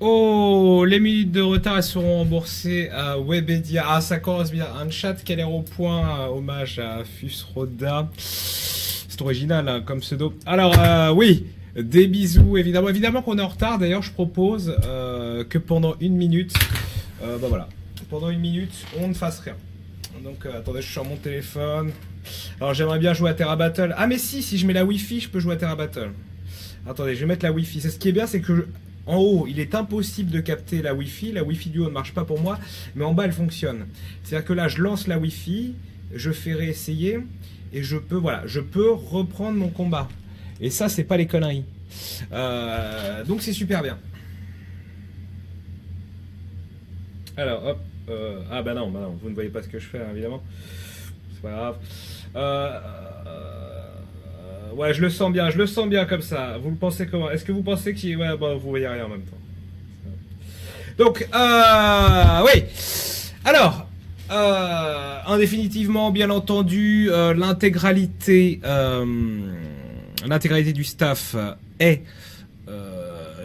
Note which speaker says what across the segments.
Speaker 1: Oh, les minutes de retard elles seront remboursées à Webedia. Ah, ça commence bien. Un chat qui a l'air au point. Hommage à Fusroda. C'est original hein, comme pseudo. Alors, oui, des bisous évidemment. Évidemment qu'on est en retard. D'ailleurs, je propose que pendant une minute, bah voilà, pendant une minute, on ne fasse rien. Donc, attendez, je suis sur mon téléphone. Alors, j'aimerais bien jouer à Terra Battle. Ah, mais si je mets la Wi-Fi, je peux jouer à Terra Battle. Attendez, je vais mettre la Wi-Fi. C'est ce qui est bien, c'est que en haut, il est impossible de capter la Wi-Fi. La Wi-Fi du haut ne marche pas pour moi, mais en bas, elle fonctionne. C'est-à-dire que là, je lance la Wi-Fi, je fais réessayer, et je peux, voilà, je peux reprendre mon combat. Et ça, c'est pas les conneries. Donc, c'est super bien. Alors, hop. Ah bah non, vous ne voyez pas ce que je fais, hein, évidemment. C'est pas grave. Ouais, je le sens bien comme ça. Vous le pensez comment? Est-ce que vous pensez qu'il... Ouais, bon, vous voyez rien en même temps. Donc, oui. Alors, indéfinitivement, bien entendu, l'intégralité du staff est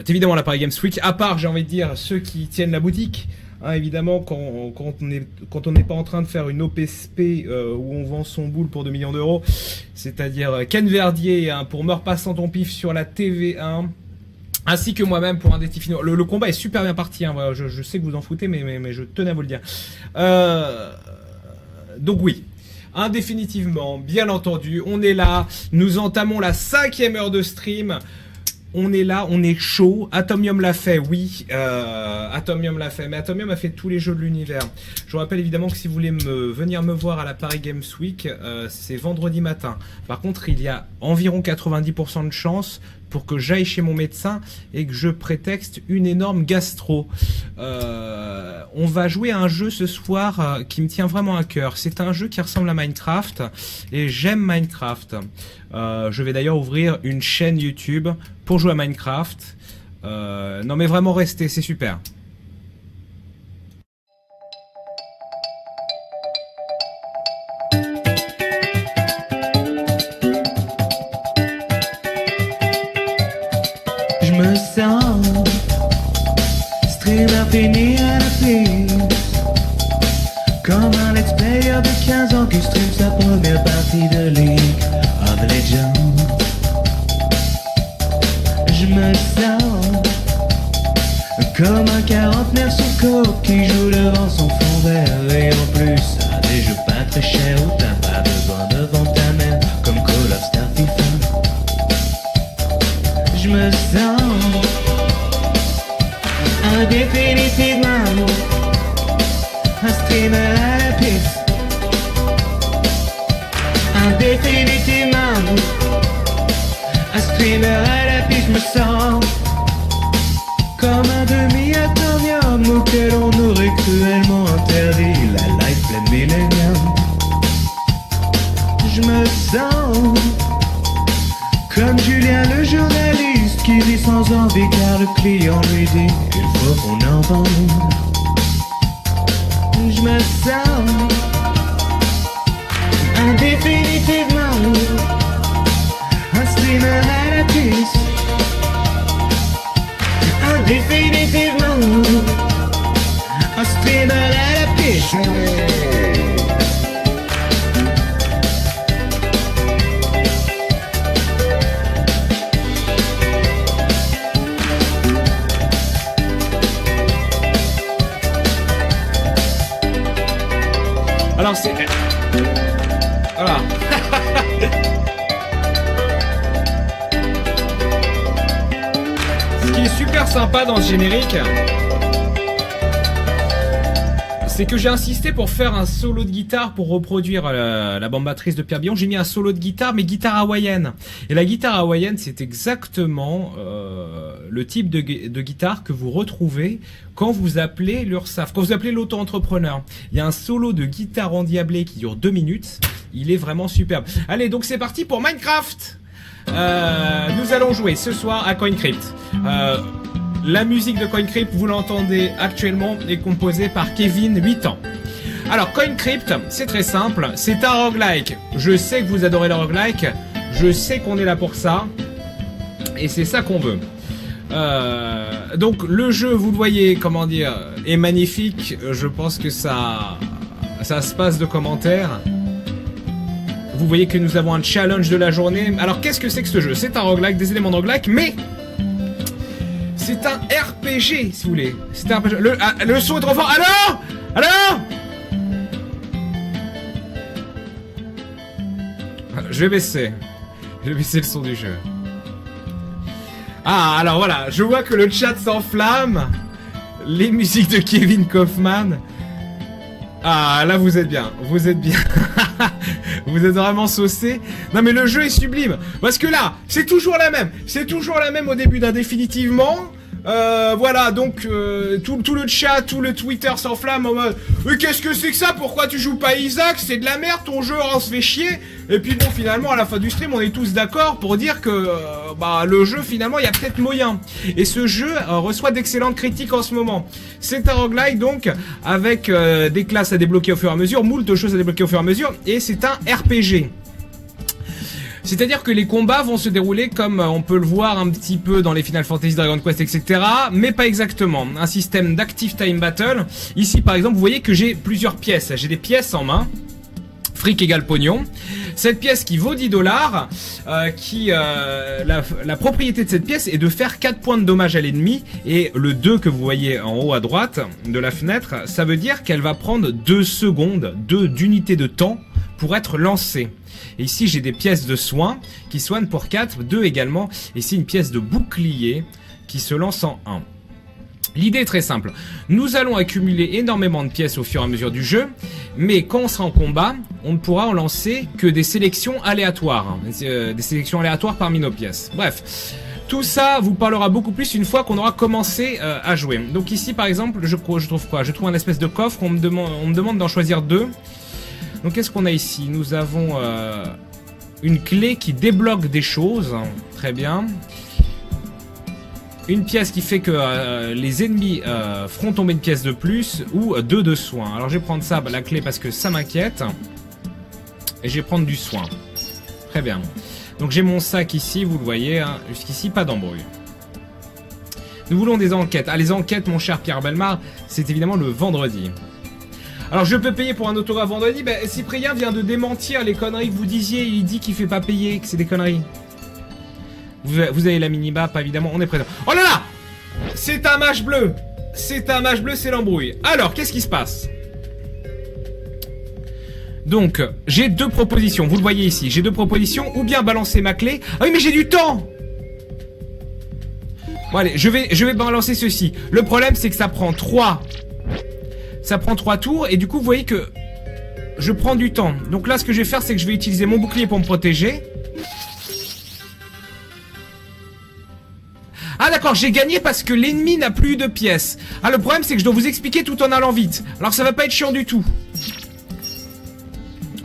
Speaker 1: évidemment la Paris Games Week, à part, j'ai envie de dire, ceux qui tiennent la boutique. Hein, évidemment, quand on n'est pas en train de faire une OPSP où on vend son boule pour 2 millions d'euros, c'est-à-dire Ken Verdier hein, pour Meurs pas sans ton pif sur la TV1, ainsi que moi-même pour un des finaux. Le combat est super bien parti, hein, voilà, je sais que vous en foutez, mais je tenais à vous le dire. Donc oui. Indéfinitivement, bien entendu, on est là, nous entamons la 5e heure de stream. On est là, on est chaud. Atomium l'a fait, oui. Atomium l'a fait, mais Atomium a fait tous les jeux de l'univers. Je vous rappelle évidemment que si vous voulez venir me voir à la Paris Games Week, c'est vendredi matin. Par contre, il y a environ 90% de chances pour que j'aille chez mon médecin et que je prétexte une énorme gastro. On va jouer à un jeu ce soir qui me tient vraiment à cœur. C'est un jeu qui ressemble à Minecraft et j'aime Minecraft. Je vais d'ailleurs ouvrir une chaîne YouTube pour jouer à Minecraft. Non mais vraiment restez, c'est super.
Speaker 2: Je me sens stream infini à la piste, comme un let's player de 15 ans qui stream sa première partie de League of Legends. Je me sens comme un quarantenaire sous coke qui joue devant son fond vert et en plus à des jeux pas très chers où t'as pas besoin de vendre ta mère comme Call of Star FIFA. Je me sens indéfinitivement un streamer à la piste. Indéfinitivement un streamer à la piste. Je me sens comme un demi-atomium auquel on aurait cruellement interdit la life pleine millénium. Je me sens comme Julien le journaliste qui vit sans envie car le client lui dit il faut qu'on en vende. Je me sens indéfinitivement un streamer à la piste. Indéfinitivement un streamer à la piste.
Speaker 1: Alors c'est... Voilà. Ce qui est super sympa dans ce générique, c'est que j'ai insisté pour faire un solo de guitare pour reproduire la bande matrice de Pierre Billon. J'ai mis un solo de guitare, mais guitare hawaïenne. Et la guitare hawaïenne, c'est exactement le type de guitare que vous retrouvez quand vous appelez l'URSSAF, quand vous appelez l'auto-entrepreneur. Il y a un solo de guitare endiablé qui dure 2 minutes. Il est vraiment superbe. Allez, donc c'est parti pour Minecraft. Nous allons jouer ce soir à CoinCrypt. La musique de CoinCrypt, vous l'entendez actuellement, est composée par Kevin, 8 ans. Alors, CoinCrypt, c'est très simple, c'est un roguelike. Je sais que vous adorez le roguelike, je sais qu'on est là pour ça, et c'est ça qu'on veut. Donc le jeu, vous le voyez, comment dire, est magnifique. Je pense que ça se passe de commentaires. Vous voyez que nous avons un challenge de la journée. Alors qu'est-ce que c'est que ce jeu? C'est un roguelike, des éléments de roguelike, mais c'est un RPG, si vous voulez. C'est un RPG. Le son est trop fort. Alors je vais baisser le son du jeu. Ah, alors voilà, je vois que le chat s'enflamme. Les musiques de Kevin Kaufman. Ah, là vous êtes bien. Vous êtes vraiment saucé. Non mais le jeu est sublime. Parce que là, c'est toujours la même. C'est toujours la même au début d'un définitivement. Voilà, donc tout le chat, tout le Twitter s'enflamme en mode mais qu'est-ce que c'est que ça? Pourquoi tu joues pas Isaac? C'est de la merde, ton jeu, on se fait chier. Et puis bon, finalement à la fin du stream on est tous d'accord pour dire que le jeu finalement il y a peut-être moyen. Et ce jeu reçoit d'excellentes critiques en ce moment. C'est un roguelike donc avec des classes à débloquer au fur et à mesure, moult choses à débloquer au fur et à mesure, et c'est un RPG. C'est-à-dire que les combats vont se dérouler comme on peut le voir un petit peu dans les Final Fantasy, Dragon Quest, etc. Mais pas exactement. Un système d'active time battle. Ici, par exemple, vous voyez que j'ai plusieurs pièces. J'ai des pièces en main. Fric égale pognon. Cette pièce qui vaut 10 $, la propriété de cette pièce est de faire 4 points de dommage à l'ennemi. Et le 2 que vous voyez en haut à droite de la fenêtre, ça veut dire qu'elle va prendre 2 secondes, 2 d'unité de temps pour être lancée. Et ici j'ai des pièces de soins qui soignent pour 4, 2 également. Et ici une pièce de bouclier qui se lance en 1. L'idée est très simple. Nous allons accumuler énormément de pièces au fur et à mesure du jeu, mais quand on sera en combat, on ne pourra en lancer que des sélections aléatoires. Des sélections aléatoires parmi nos pièces. Bref, tout ça vous parlera beaucoup plus une fois qu'on aura commencé à jouer. Donc ici par exemple, je trouve quoi? Je trouve un espèce de coffre, on me demande d'en choisir 2. Donc qu'est-ce qu'on a ici? Nous avons une clé qui débloque des choses. Très bien. Une pièce qui fait que les ennemis feront tomber une pièce de plus, ou 2 de soin. Alors je vais prendre ça, la clé, parce que ça m'inquiète. Et je vais prendre du soin. Très bien. Donc j'ai mon sac ici, vous le voyez. Hein. Jusqu'ici, pas d'embrouille. Nous voulons des enquêtes. Ah, les enquêtes, mon cher Pierre Bellemare, c'est évidemment le vendredi. Alors je peux payer pour un autographe vendredi. Ben, Cyprien vient de démentir les conneries que vous disiez. Il dit qu'il fait pas payer, que c'est des conneries. Vous avez la mini-map, évidemment, on est présent. Oh là là! C'est un match bleu! C'est un match bleu, c'est l'embrouille. Alors, qu'est-ce qui se passe? Donc, j'ai 2 propositions, vous le voyez ici. J'ai 2 propositions, ou bien balancer ma clé. Ah oui, mais j'ai du temps! Bon allez, je vais balancer ceci. Le problème, c'est que ça prend 3. Ça prend 3 tours, et du coup, vous voyez que je prends du temps. Donc là, ce que je vais faire, c'est que je vais utiliser mon bouclier pour me protéger. Ah d'accord, j'ai gagné parce que l'ennemi n'a plus de pièces. Ah, le problème c'est que je dois vous expliquer tout en allant vite. Alors ça va pas être chiant du tout.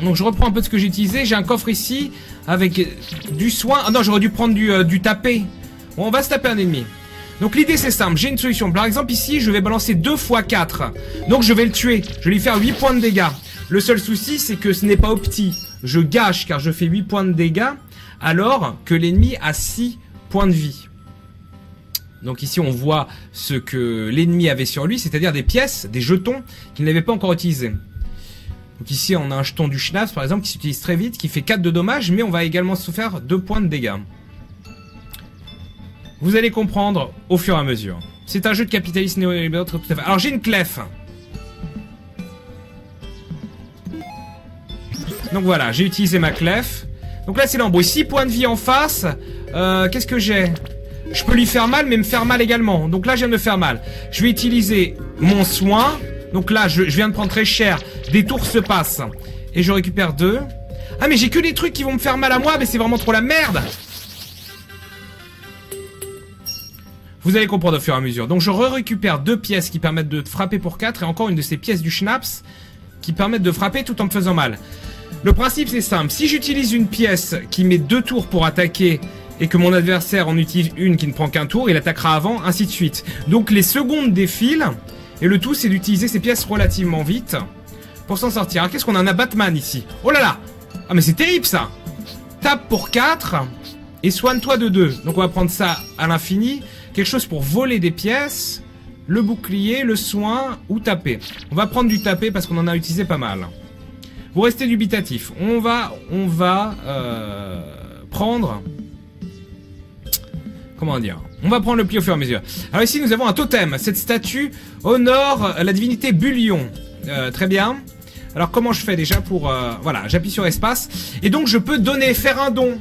Speaker 1: Donc je reprends un peu de ce que j'ai utilisé. J'ai un coffre ici avec du soin. Ah non, j'aurais dû prendre du tapé. Bon, on va se taper un ennemi. Donc l'idée c'est simple, j'ai une solution. Par exemple ici, je vais balancer 2 x 4. Donc je vais le tuer. Je vais lui faire 8 points de dégâts. Le seul souci c'est que ce n'est pas opti. Je gâche car je fais 8 points de dégâts alors que l'ennemi a 6 points de vie. Donc ici on voit ce que l'ennemi avait sur lui, c'est-à-dire des pièces, des jetons qu'il n'avait pas encore utilisés. Donc ici on a un jeton du Schnaps par exemple qui s'utilise très vite, qui fait 4 de dommages, mais on va également se faire 2 points de dégâts. Vous allez comprendre au fur et à mesure. C'est un jeu de capitaliste néolibéral tout à fait. Alors j'ai une clef. Donc voilà, j'ai utilisé ma clef. Donc là c'est l'embrouille, 6 points de vie en face. Qu'est-ce que j'ai ? Je peux lui faire mal, mais me faire mal également. Donc là, je viens de me faire mal. Je vais utiliser mon soin. Donc là, je viens de prendre très cher. Des tours se passent. Et je récupère 2. Ah, mais j'ai que des trucs qui vont me faire mal à moi, mais c'est vraiment trop la merde. Vous allez comprendre au fur et à mesure. Donc je récupère 2 pièces qui permettent de frapper pour 4. Et encore une de ces pièces du Schnaps qui permettent de frapper tout en me faisant mal. Le principe, c'est simple. Si j'utilise une pièce qui met 2 tours pour attaquer... et que mon adversaire en utilise une qui ne prend qu'un tour, il attaquera avant, ainsi de suite. Donc les secondes défilent, et le tout c'est d'utiliser ces pièces relativement vite pour s'en sortir. Alors qu'est-ce qu'on a? On a Batman ici. Oh là là! Ah mais c'est terrible ça! Tape pour 4, et soigne-toi de 2. Donc on va prendre ça à l'infini. quelque chose pour voler des pièces, le bouclier, le soin ou taper. On va prendre du taper parce qu'on en a utilisé pas mal. Vous restez dubitatif. On va prendre... Comment dire? On va prendre le pli au fur et à mesure. Alors ici, nous avons un totem. Cette statue honore la divinité Bullion. Très bien. Alors comment je fais déjà pour... voilà, j'appuie sur espace. Et donc je peux donner, faire un don.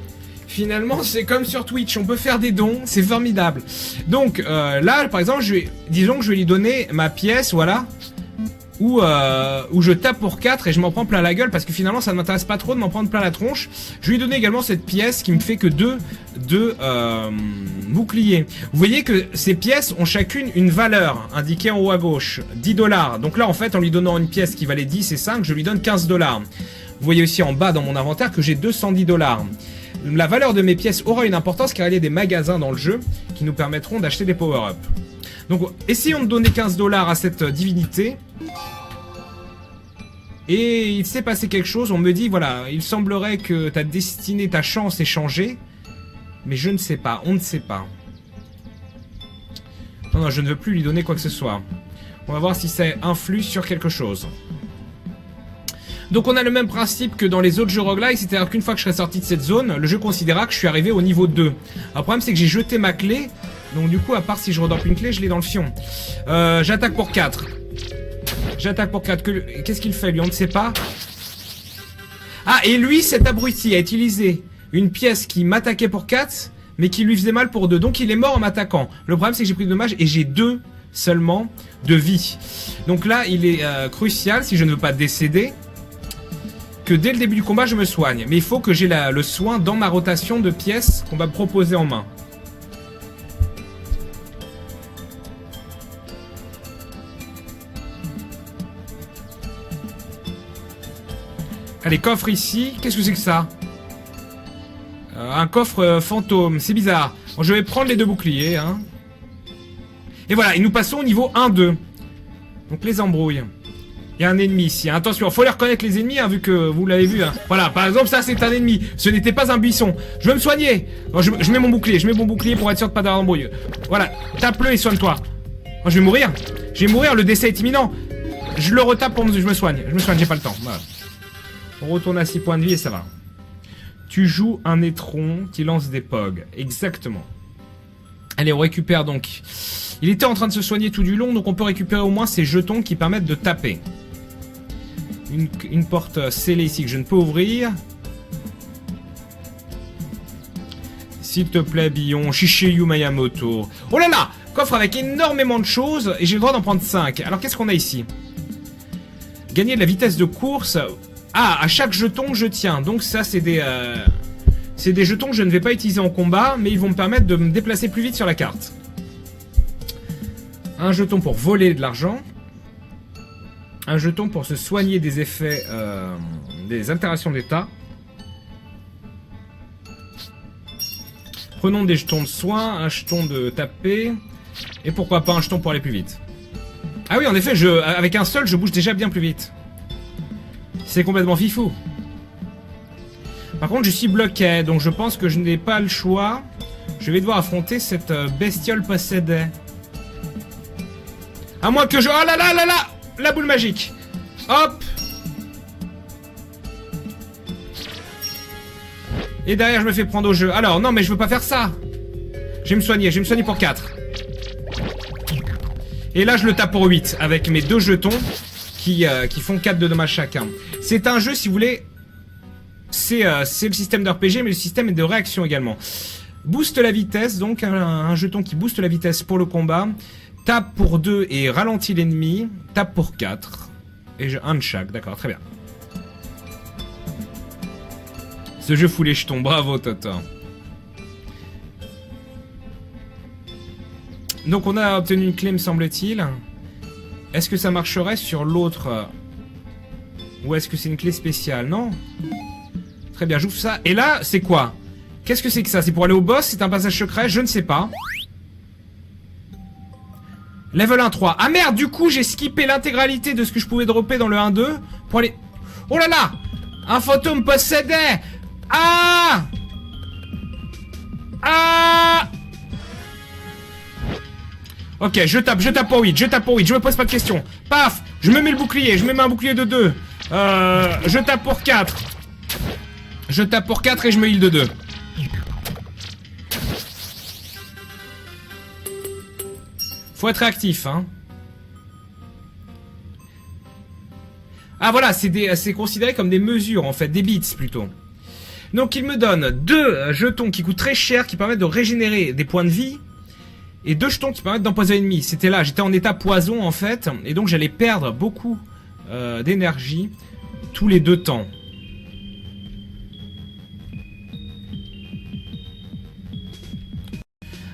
Speaker 1: Finalement, c'est comme sur Twitch. On peut faire des dons. C'est formidable. Donc là, par exemple, disons que je vais lui donner ma pièce, voilà. Où je tape pour 4 et je m'en prends plein la gueule parce que finalement ça ne m'intéresse pas trop de m'en prendre plein la tronche. Je lui ai donné également cette pièce qui me fait que deux boucliers. Vous voyez que ces pièces ont chacune une valeur indiquée en haut à gauche, 10 $. Donc là en fait en lui donnant une pièce qui valait 10 et 5, je lui donne 15 $. Vous voyez aussi en bas dans mon inventaire que j'ai 210 $. La valeur de mes pièces aura une importance car il y a des magasins dans le jeu qui nous permettront d'acheter des power-up. Donc essayons de donner 15 $ à cette divinité. Et il s'est passé quelque chose, on me dit, voilà, il semblerait que ta destinée, ta chance ait changé. Mais je ne sais pas, on ne sait pas. Non, non, je ne veux plus lui donner quoi que ce soit. On va voir si ça influe sur quelque chose. Donc on a le même principe que dans les autres jeux roguelike, c'est-à-dire qu'une fois que je serai sorti de cette zone, le jeu considérera que je suis arrivé au niveau 2. Alors le problème c'est que j'ai jeté ma clé, donc du coup à part si je redorpe une clé, je l'ai dans le fion. J'attaque pour 4. J'attaque pour 4. Qu'est-ce qu'il fait lui? On ne sait pas. Ah, et lui, cet abruti a utilisé une pièce qui m'attaquait pour 4, mais qui lui faisait mal pour 2. Donc il est mort en m'attaquant. Le problème c'est que j'ai pris de dommages et j'ai 2 seulement de vie. Donc là, il est crucial, si je ne veux pas décéder, que dès le début du combat, je me soigne. Mais il faut que j'ai le soin dans ma rotation de pièces qu'on va me proposer en main. Allez, coffre ici. Qu'est-ce que c'est que ça? Un coffre fantôme. C'est bizarre. Bon, je vais prendre les 2 boucliers. Hein. Et voilà, et nous passons au niveau 1-2. Donc les embrouilles. Il y a un ennemi ici. Hein. Attention, il faut les reconnaître les ennemis, hein, vu que vous l'avez vu. Hein. Voilà, par exemple, ça c'est un ennemi. Ce n'était pas un buisson. Je veux me soigner. Bon, je mets mon bouclier. Je mets mon bouclier pour être sûr de pas d'avoir d'embrouille. Voilà, tape-le et soigne-toi. Oh, je vais mourir. Je vais mourir, le décès est imminent. Je le retape pour je me soigne. Je me soigne, j'ai pas le temps. Voilà. On retourne à 6 points de vie et ça va. Tu joues un étron qui lance des pogs. Exactement. Allez, on récupère donc. Il était en train de se soigner tout du long, donc on peut récupérer au moins ces jetons qui permettent de taper. Une porte scellée ici que je ne peux ouvrir. S'il te plaît, Billon. Shishiyu Miyamoto. Oh là là! Coffre avec énormément de choses et j'ai le droit d'en prendre 5. Alors qu'est-ce qu'on a ici? Gagner de la vitesse de course. Ah, à chaque jeton, je tiens. Donc ça, c'est des jetons que je ne vais pas utiliser en combat, mais ils vont me permettre de me déplacer plus vite sur la carte. Un jeton pour voler de l'argent. Un jeton pour se soigner des effets, des altérations d'état. Prenons des jetons de soin, un jeton de taper, et pourquoi pas un jeton pour aller plus vite. Ah oui, en effet, avec un seul, je bouge déjà bien plus vite. C'est complètement fifou. Par contre, je suis bloqué, donc je pense que je n'ai pas le choix. Je vais devoir affronter cette bestiole possédée. À moins que je... Oh là là là là! La boule magique. Hop! Et derrière, je me fais prendre au jeu. Alors, non, mais je veux pas faire ça. Je vais me soigner pour 4. Et là, je le tape pour 8, avec mes 2 jetons qui font 4 de dommages chacun. C'est un jeu, si vous voulez... C'est le système de RPG, mais le système est de réaction également. Booste la vitesse, donc un jeton qui booste la vitesse pour le combat. Tape pour 2 et ralentit l'ennemi. Tape pour 4. Et un de chaque, d'accord, très bien. Ce jeu fout les jetons, bravo Toto. Donc on a obtenu une clé, me semble-t-il. Est-ce que ça marcherait sur l'autre? Ou est-ce que c'est une clé spéciale? Non. Très bien, j'ouvre ça. Et là, c'est quoi? Qu'est-ce que c'est que ça? C'est pour aller au boss? C'est un passage secret? Je ne sais pas. Level 1-3. Ah merde, du coup, j'ai skippé l'intégralité de ce que je pouvais dropper dans le 1-2 pour aller... Oh là là! Un fantôme possédait! Ah! Ah! Ok, je tape pour 8, je me pose pas de questions. Paf, je me mets le bouclier, je me mets un bouclier de 2. Je tape pour 4. Je tape pour 4 et je me heal de 2. Faut être réactif, hein. Ah voilà, c'est considéré comme des mesures en fait, des bits plutôt. Donc il me donne 2 jetons qui coûtent très cher, qui permettent de régénérer des points de vie, et 2 jetons qui permettent d'empoisonner l'ennemi. C'était là, j'étais en état poison en fait, et donc j'allais perdre beaucoup d'énergie tous les 2 temps.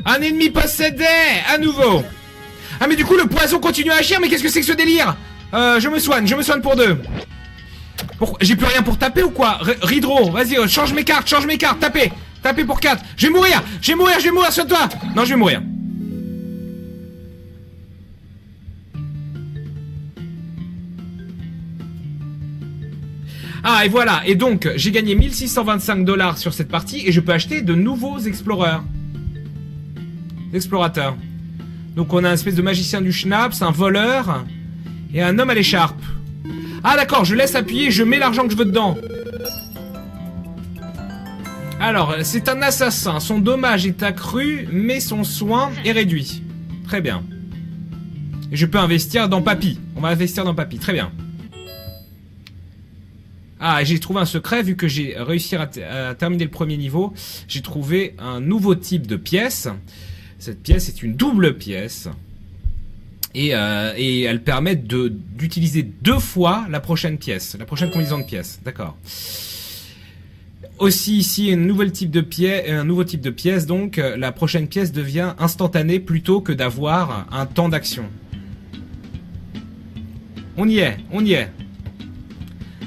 Speaker 1: Un ennemi possédé à nouveau. Ah mais du coup le poison continue à agir, mais qu'est-ce que c'est que ce délire? Je me soigne pour 2. J'ai plus rien pour taper ou quoi? Ridro, vas-y, change mes cartes, tapez pour 4. Je vais mourir, sur toi. Non, je vais mourir. Ah et voilà, et donc j'ai gagné 1625 $ sur cette partie et je peux acheter de nouveaux explorateurs. Donc on a une espèce de magicien du Schnaps, un voleur et un homme à l'écharpe. Ah d'accord, je laisse appuyer, je mets l'argent que je veux dedans. Alors, c'est un assassin, son dommage est accru, mais son soin est réduit. Très bien. Et je peux investir dans Papy. On va investir dans Papy, très bien. Ah, j'ai trouvé un secret, vu que j'ai réussi à terminer le premier niveau. J'ai trouvé un nouveau type de pièce. Cette pièce est une double pièce. Et elle permet d'utiliser 2 fois la prochaine pièce, la prochaine combinaison de pièces. D'accord. Aussi ici un nouveau type de pièce, donc la prochaine pièce devient instantanée plutôt que d'avoir un temps d'action. On y est.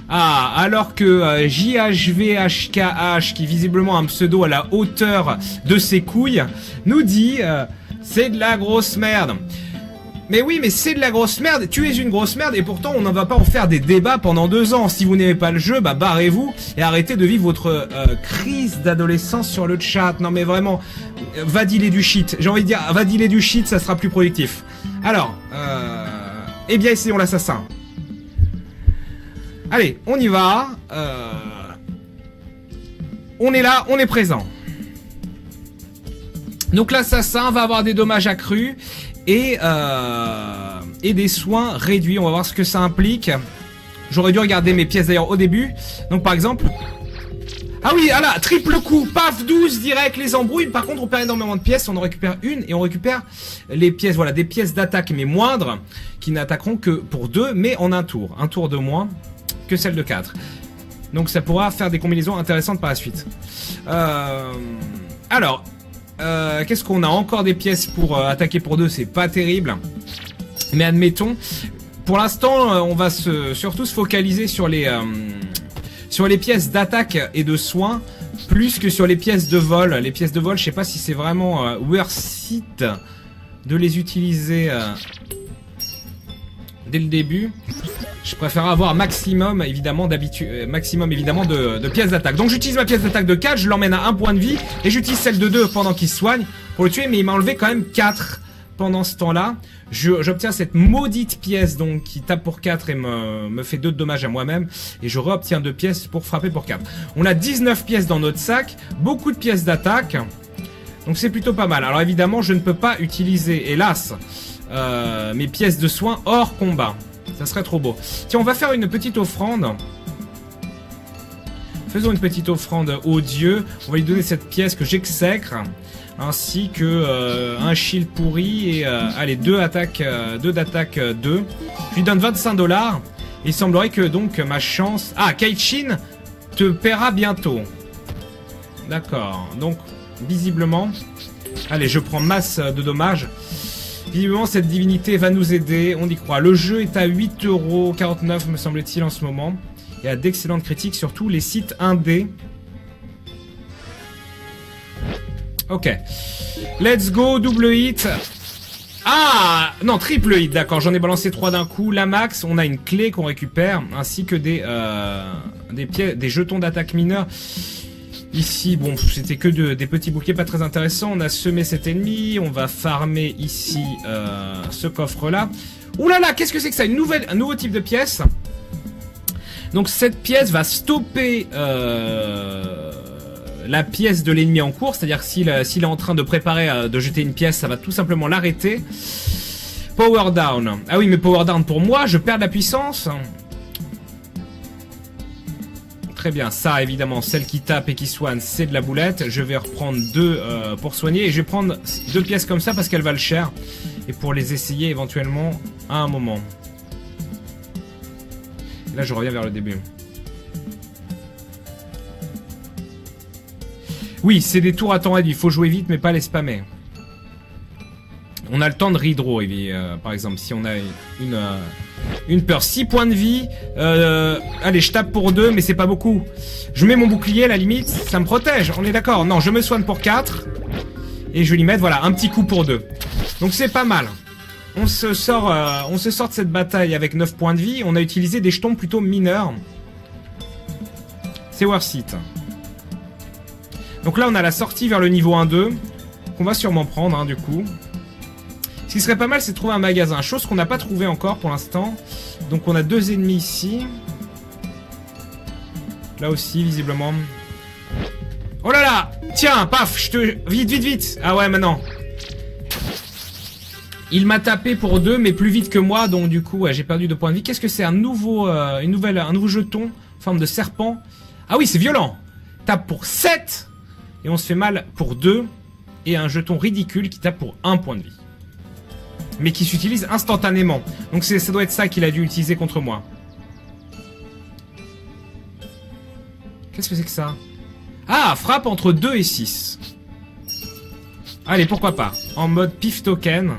Speaker 1: Ah, alors que JHVHKH, qui visiblement a un pseudo à la hauteur de ses couilles, nous dit c'est de la grosse merde. Mais oui, mais c'est de la grosse merde, tu es une grosse merde, et pourtant on n'en va pas en faire des débats pendant 2 ans. Si vous n'aimez pas le jeu, bah barrez-vous et arrêtez de vivre votre crise d'adolescence sur le chat. Non mais vraiment, va dealer du shit. J'ai envie de dire, va dealer du shit, ça sera plus productif. Alors, eh bien essayons l'assassin. Allez, on y va. On est là, on est présent. Donc l'assassin va avoir des dommages accrus et des soins réduits. On va voir ce que ça implique. J'aurais dû regarder mes pièces d'ailleurs au début. Donc par exemple... Ah oui, ah là, triple coup, paf, 12 direct, les embrouilles. Par contre on perd énormément de pièces, on en récupère une et on récupère les pièces, voilà, des pièces d'attaque mais moindres, qui n'attaqueront que pour 2, mais en un tour de moins que celle de 4. Donc ça pourra faire des combinaisons intéressantes par la suite. Alors... qu'est-ce qu'on a? Encore des pièces pour attaquer pour 2, c'est pas terrible. Mais admettons, pour l'instant, on va surtout se focaliser sur les pièces d'attaque et de soins, plus que sur les pièces de vol. Les pièces de vol, je sais pas si c'est vraiment worth it de les utiliser dès le début. Je préfère avoir maximum évidemment de pièces d'attaque. Donc j'utilise ma pièce d'attaque de 4, je l'emmène à 1 point de vie et j'utilise celle de 2 pendant qu'il se soigne pour le tuer, mais il m'a enlevé quand même 4 pendant ce temps-là. J'obtiens cette maudite pièce donc qui tape pour 4 et me fait 2 de dommages à moi-même, et je réobtiens 2 pièces pour frapper pour 4. On a 19 pièces dans notre sac, beaucoup de pièces d'attaque. Donc c'est plutôt pas mal. Alors évidemment, je ne peux pas utiliser, hélas, mes pièces de soins hors combat. Ça serait trop beau. Tiens, on va faire une petite offrande. Faisons une petite offrande au dieu. On va lui donner cette pièce que j'exècre, ainsi que un shield pourri et allez, 2 d'attaque 2. Je lui donne 25 $. Il semblerait que donc ma chance... Ah, Kaichin te paiera bientôt. D'accord. Donc, visiblement... Allez, je prends masse de dommages. Visiblement, cette divinité va nous aider, on y croit. Le jeu est à 8,49 € me semble-t-il en ce moment. Il y a d'excellentes critiques sur tous les sites indés. Ok. Let's go, double hit. Ah non, triple hit, d'accord, j'en ai balancé 3 d'un coup. La max, on a une clé qu'on récupère, ainsi que des jetons d'attaque mineure. Ici, bon, c'était que des petits bouquets pas très intéressants. On a semé cet ennemi. On va farmer ici ce coffre-là. Ouh là là, qu'est-ce que c'est que ça? Un nouveau type de pièce. Donc cette pièce va stopper la pièce de l'ennemi en cours. C'est-à-dire que s'il est en train de préparer de jeter une pièce, ça va tout simplement l'arrêter. Power down. Ah oui, mais power down pour moi, je perds de la puissance. Très bien, ça évidemment, celle qui tape et qui soigne, c'est de la boulette. Je vais reprendre 2 pour soigner. Et je vais prendre 2 pièces comme ça parce qu'elles valent cher. Et pour les essayer éventuellement à un moment. Et là, je reviens vers le début. Oui, c'est des tours à temps réduit. Il faut jouer vite, mais pas les spammer. On a le temps de redraw, par exemple, si on a une peur. 6 points de vie. Allez, je tape pour 2, mais c'est pas beaucoup. Je mets mon bouclier, à la limite, ça me protège. On est d'accord? Non, je me soigne pour 4. Et je vais lui mettre, voilà, un petit coup pour 2. Donc c'est pas mal. On se sort de cette bataille avec 9 points de vie. On a utilisé des jetons plutôt mineurs. C'est worth it. Donc là, on a la sortie vers le niveau 1-2. Qu'on va sûrement prendre, hein, du coup. Ce qui serait pas mal, c'est de trouver un magasin. Chose qu'on n'a pas trouvé encore pour l'instant. Donc on a 2 ennemis ici. Là aussi, visiblement. Oh là là! Tiens, paf! Vite, vite, vite! Ah ouais, maintenant. Il m'a tapé pour 2, mais plus vite que moi. Donc du coup, ouais, j'ai perdu 2 points de vie. Qu'est-ce que c'est? Un nouveau jeton en forme de serpent. Ah oui, c'est violent! Tape pour 7! Et on se fait mal pour 2. Et un jeton ridicule qui tape pour 1 point de vie. Mais qui s'utilise instantanément. Donc ça doit être ça qu'il a dû utiliser contre moi. Qu'est-ce que c'est que ça? Ah, frappe entre 2 et 6. Allez, pourquoi pas. En mode pif token.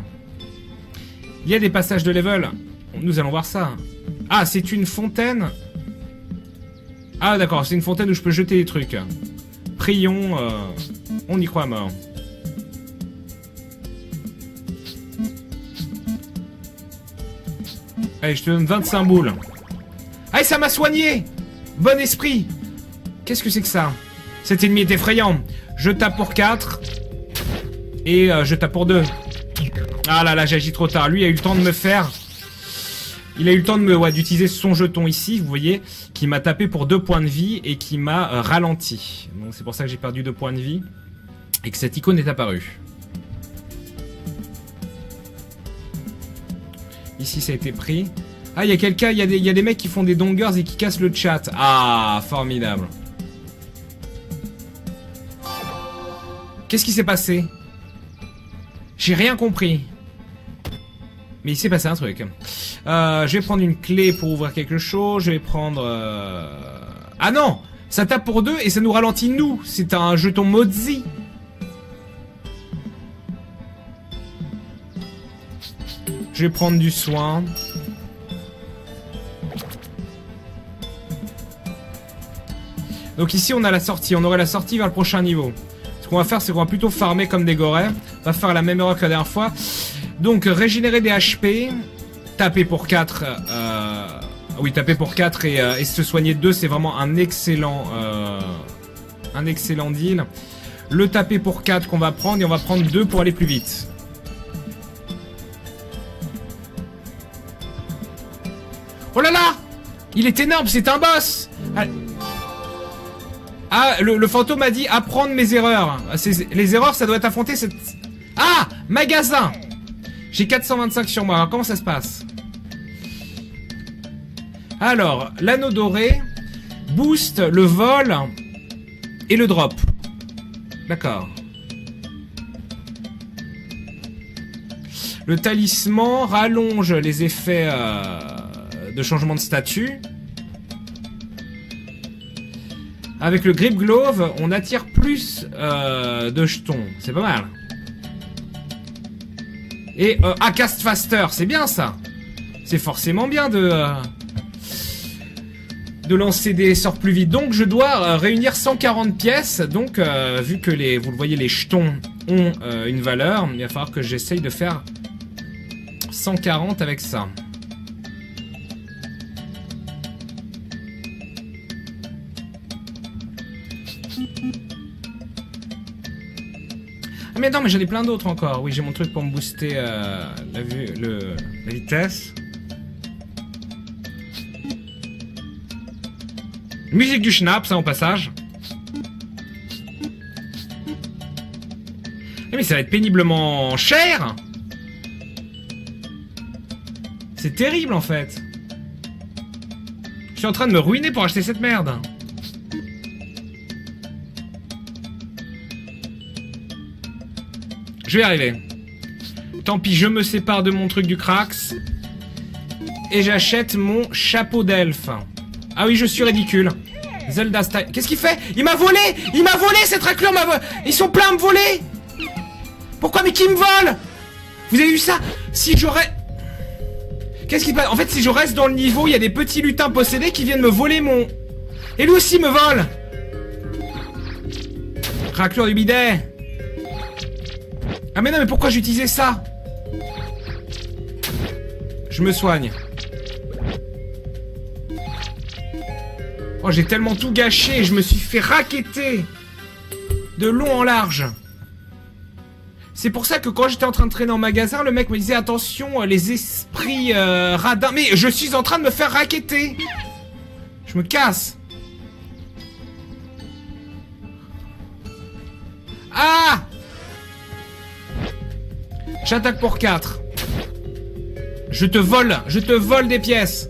Speaker 1: Il y a des passages de level. Nous allons voir ça. Ah, c'est une fontaine. Ah, d'accord, c'est une fontaine où je peux jeter des trucs. Prions, on y croit à mort. Allez, je te donne 25 boules. Allez, ça m'a soigné! Bon esprit! Qu'est-ce que c'est que ça? Cet ennemi est effrayant. Je tape pour 4. Et je tape pour 2. Ah là là, j'agis trop tard. Lui a eu le temps de me faire... Il a eu le temps de d'utiliser son jeton ici, vous voyez, qui m'a tapé pour 2 points de vie et qui m'a ralenti. Donc c'est pour ça que j'ai perdu 2 points de vie. Et que cette icône est apparue. Ici, ça a été pris. Ah, il y a quelqu'un, il y a des mecs qui font des dongers et qui cassent le chat. Ah, formidable. Qu'est-ce qui s'est passé? J'ai rien compris. Mais il s'est passé un truc. Je vais prendre une clé pour ouvrir quelque chose. Je vais prendre... Ah non! Ça tape pour 2 et ça nous ralentit nous. C'est un jeton Mozi. Je vais prendre du soin. Donc ici on a la sortie. On aurait la sortie vers le prochain niveau. Ce qu'on va faire, c'est qu'on va plutôt farmer comme des gorées. On va faire la même erreur que la dernière fois. Donc régénérer des HP. Taper pour 4. Oui, taper pour 4 et se soigner de 2, c'est vraiment un excellent deal. Le taper pour 4 qu'on va prendre et on va prendre 2 pour aller plus vite. Oh là là! Il est énorme, c'est un boss! Ah, le fantôme a dit apprendre mes erreurs. Les erreurs, ça doit être affronter cette... Ah! Magasin! J'ai 425 sur moi, alors comment ça se passe? Alors, l'anneau doré booste le vol et le drop. D'accord. Le talisman rallonge les effets de changement de statut. Avec le grip glove, on attire plus de jetons. C'est pas mal. Et cast faster, c'est bien ça. C'est forcément bien de lancer des sorts plus vite. Donc je dois réunir 140 pièces. Donc vu que vous le voyez, les jetons ont une valeur, il va falloir que j'essaye de faire 140 avec ça. Ah mais non, mais j'en ai plein d'autres encore. Oui, j'ai mon truc pour me booster la vitesse. Musique du schnapp, ça, au passage. Mais ça va être péniblement cher. C'est terrible, en fait. Je suis en train de me ruiner pour acheter cette merde. Je vais y arriver. Tant pis, je me sépare de mon truc du Krax. Et j'achète mon chapeau d'elfe. Ah oui, je suis ridicule. Zelda style. Qu'est-ce qu'il fait? Il m'a volé! Il m'a volé, cette raclure m'a volé! Ils sont pleins à me voler! Pourquoi? Mais qui me vole? Vous avez vu ça? Si j'aurais... Qu'est-ce qui se passe? En fait, si je reste dans le niveau, il y a des petits lutins possédés qui viennent me voler mon... Et lui aussi me vole! Raclure du bidet! Ah mais non, mais pourquoi j'utilisais ça? Je me soigne. Oh, j'ai tellement tout gâché, je me suis fait racketter de long en large. C'est pour ça que quand j'étais en train de traîner en magasin, le mec me disait attention, les esprits radins. Mais je suis en train de me faire racketter. Je me casse. Ah! J'attaque pour 4. Je te vole des pièces.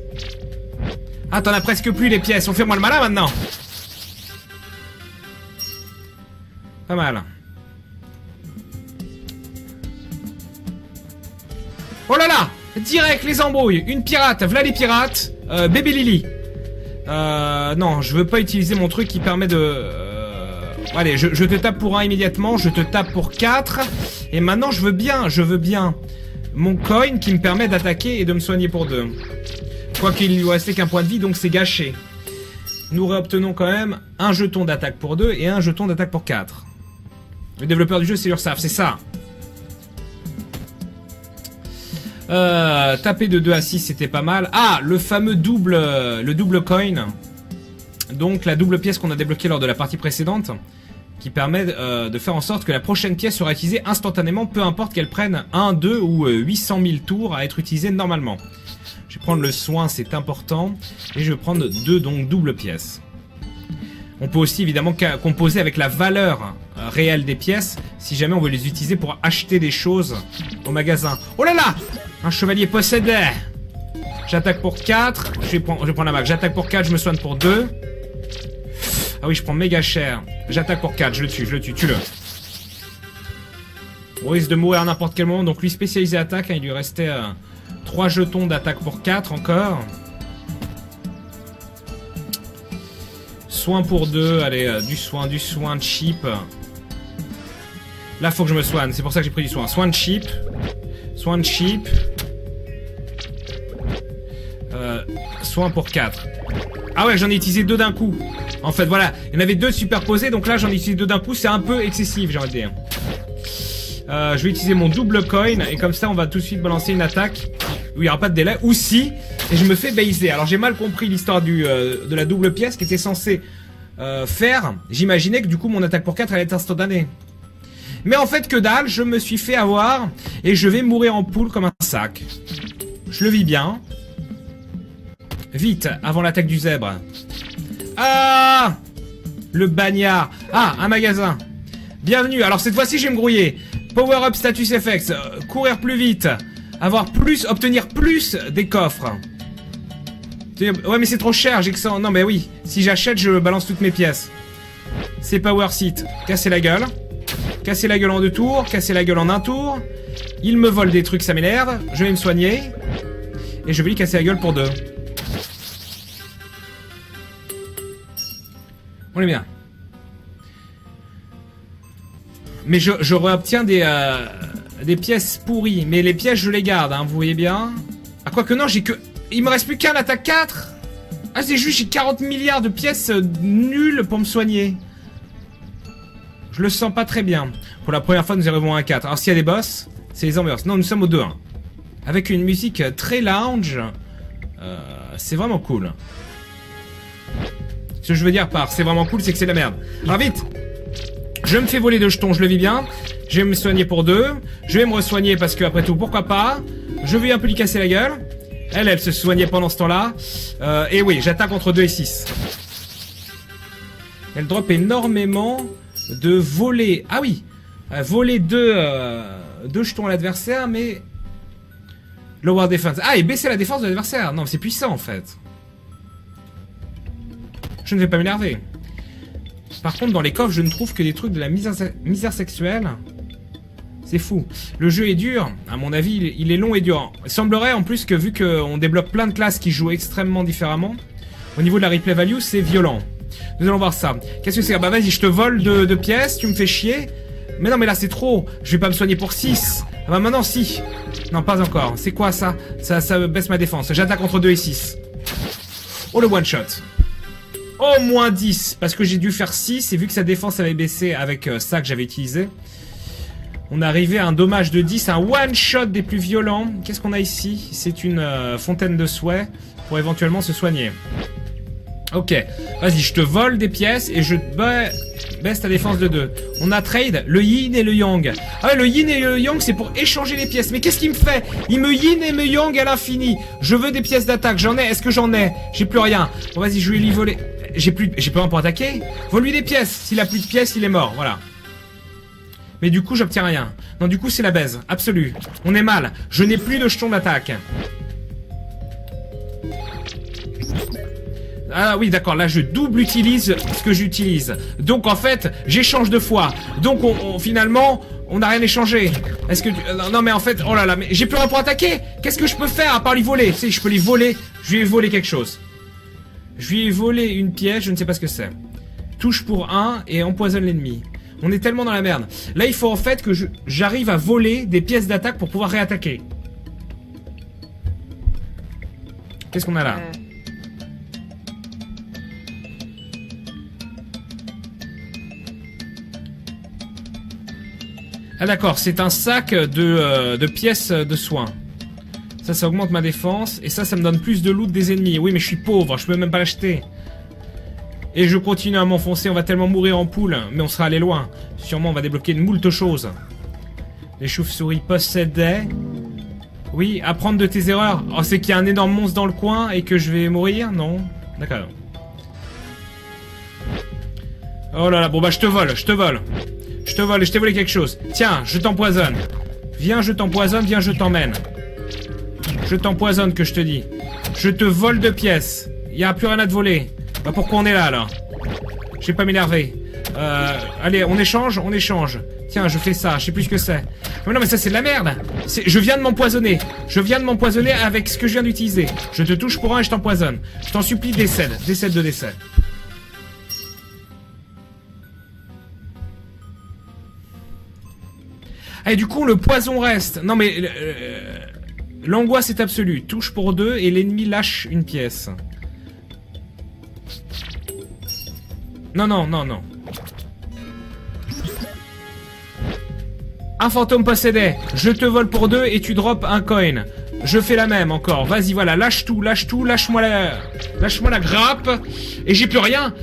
Speaker 1: Ah, t'en as presque plus les pièces. On fait moi le malin maintenant. Pas mal. Oh là là! Direct les embrouilles. Une pirate, v'là les pirates. Bébé Lily. Non, je veux pas utiliser mon truc qui permet de... Allez, je te tape pour 1 immédiatement. Je te tape pour 4. Et maintenant, je veux bien mon coin qui me permet d'attaquer et de me soigner pour 2. Quoiqu'il lui restait qu'un point de vie, donc c'est gâché. Nous réobtenons quand même un jeton d'attaque pour 2 et un jeton d'attaque pour 4. Le développeur du jeu, c'est l'URSSAF, c'est ça. Taper de 2 à 6, c'était pas mal. Ah, le fameux le double coin. Donc la double pièce qu'on a débloquée lors de la partie précédente. Qui permet de faire en sorte que la prochaine pièce sera utilisée instantanément, peu importe qu'elle prenne 1, 2 ou 800 000 tours à être utilisée normalement. Je vais prendre le soin, c'est important. Et je vais prendre 2, donc double pièce. On peut aussi évidemment composer avec la valeur réelle des pièces, si jamais on veut les utiliser pour acheter des choses au magasin. Oh là là! Un chevalier possédé! J'attaque pour 4, je vais prendre la mague. J'attaque pour 4, je me soigne pour 2. Ah oui, je prends méga cher. J'attaque pour 4, je le tue, tue-le. On risque de mourir à n'importe quel moment, donc lui spécialisé attaque, hein, il lui restait 3 jetons d'attaque pour 4 encore. Soin pour 2, allez, du soin cheap. Là, faut que je me soigne, c'est pour ça que j'ai pris du soin. Soin cheap. Soin pour 4. Ah ouais, j'en ai utilisé 2 d'un coup. En fait, voilà, il y en avait 2 superposés, donc là, j'en ai utilisé 2 d'un coup. C'est un peu excessif, j'ai envie de dire. Je vais utiliser mon double coin, et comme ça, on va tout de suite balancer une attaque où il n'y aura pas de délai. Ou si, et je me fais baiser. Alors, j'ai mal compris l'histoire de la double pièce qui était censée faire. J'imaginais que du coup, mon attaque pour 4 allait être instantanée. Mais en fait, que dalle, je me suis fait avoir, et je vais mourir en poule comme un sac. Je le vis bien. Vite, avant l'attaque du zèbre. Ah! Le bagnard. Ah, un magasin. Bienvenue. Alors cette fois-ci, je vais me grouiller. Power up status effects. Courir plus vite. Obtenir plus des coffres. Ouais, mais c'est trop cher. J'ai que ça. Non, mais oui. Si j'achète, je balance toutes mes pièces. C'est pas worth it. Casser la gueule. Casser la gueule en 2 tours. Casser la gueule en 1 tour. Il me vole des trucs, ça m'énerve. Je vais me soigner. Et je vais lui casser la gueule pour 2. On est bien. Mais je réobtiens des pièces pourries. Mais les pièces, je les garde, hein, vous voyez bien. Ah, quoique non, j'ai que... Il me reste plus qu'un attaque 4. Ah, c'est juste, j'ai 40 milliards de pièces nulles pour me soigner. Je le sens pas très bien. Pour la première fois, nous arrivons à un 4. Alors, s'il y a des boss, c'est les ambiances. Non, nous sommes au 2-1. Avec une musique très lounge. C'est vraiment cool. Ce que je veux dire par c'est vraiment cool, c'est que c'est de la merde. Alors vite! Je me fais voler 2 jetons, je le vis bien. Je vais me soigner pour 2. Je vais me re-soigner parce que, après tout, pourquoi pas. Je vais un peu lui casser la gueule. Elle se soignait pendant ce temps-là. Et oui, j'attaque entre 2 et 6. Elle drop énormément de voler. Ah oui, voler 2 jetons à l'adversaire, mais... Lower defense. Ah, et baisser la défense de l'adversaire. Non, c'est puissant, en fait. Je ne vais pas m'énerver. Par contre, dans les coffres, je ne trouve que des trucs de la misère sexuelle. C'est fou. Le jeu est dur. À mon avis, il est long et dur. Il semblerait, en plus, que vu qu'on débloque plein de classes qui jouent extrêmement différemment, au niveau de la replay value, c'est violent. Nous allons voir ça. Qu'est-ce que c'est? Bah vas-y, je te vole 2 pièces, tu me fais chier. Mais non, mais là, c'est trop. Je vais pas me soigner pour 6. Ah bah maintenant, si. Non, pas encore. C'est quoi, ça? Ça baisse ma défense. J'attaque entre 2 et 6. Oh, le one-shot. Oh, moins 10. Parce que j'ai dû faire 6. Et vu que sa défense avait baissé avec ça que j'avais utilisé, on est arrivé à un dommage de 10. Un one-shot des plus violents. Qu'est-ce qu'on a ici? C'est une fontaine de souhait pour éventuellement se soigner. Ok, vas-y, je te vole des pièces et je baisse ta défense de 2. On a trade le yin et le yang. Ah ouais, le yin et le yang, c'est pour échanger les pièces. Mais qu'est-ce qu'il me fait? Il me yin et me yang à l'infini. Je veux des pièces d'attaque. J'en ai. Est-ce que j'en ai? J'ai plus rien. Bon, vas-y, je vais lui voler. J'ai plus rien pour attaquer. Vole-lui des pièces. S'il a plus de pièces, il est mort. Voilà. Mais du coup, j'obtiens rien. Non, du coup, c'est la baise. Absolue. On est mal. Je n'ai plus de jetons d'attaque. Ah oui, d'accord, là je double utilise ce que j'utilise. Donc en fait, j'échange 2 fois. Donc finalement, on n'a rien échangé. Est-ce que... non mais en fait, oh là là, mais j'ai plus rien pour attaquer. Qu'est-ce que je peux faire à part lui voler? Tu sais, je peux lui voler. Je lui ai volé quelque chose. Je lui ai volé une pièce, je ne sais pas ce que c'est. Touche pour 1 et empoisonne l'ennemi. On est tellement dans la merde. Là, il faut en fait que j'arrive à voler des pièces d'attaque pour pouvoir réattaquer. Qu'est-ce qu'on a là? Ah d'accord, c'est un sac de pièces de soins. Ça augmente ma défense. Et ça me donne plus de loot des ennemis. Oui, mais je suis pauvre, je peux même pas l'acheter. Et je continue à m'enfoncer, on va tellement mourir en poule. Mais on sera allé loin. Sûrement, on va débloquer de moult choses. Les chauves-souris possédaient... Oui, apprendre de tes erreurs. Oh, c'est qu'il y a un énorme monstre dans le coin et que je vais mourir? Non. D'accord. Oh là là, bon bah je te vole. Je te vole et je t'ai volé quelque chose. Tiens, je t'empoisonne. Viens, je t'empoisonne, viens, je t'emmène. Je t'empoisonne, que je te dis. Je te vole 2 pièces. Y a plus rien à te voler. Bah pourquoi on est là, alors? Je vais pas m'énerver. Allez, on échange. Tiens, je fais ça, je sais plus ce que c'est. Mais non, mais ça c'est de la merde. Je viens de m'empoisonner. Je viens de m'empoisonner avec ce que je viens d'utiliser. Je te touche pour 1 et je t'empoisonne. Je t'en supplie, décède. Décède de décès. Et du coup, le poison reste. Non, mais... l'angoisse est absolue. Touche pour 2 et l'ennemi lâche une pièce. Non. Un fantôme possédé. Je te vole pour 2 et tu drops un coin. Je fais la même encore. Vas-y, voilà. Lâche tout. Lâche-moi la grappe. Et j'ai plus rien.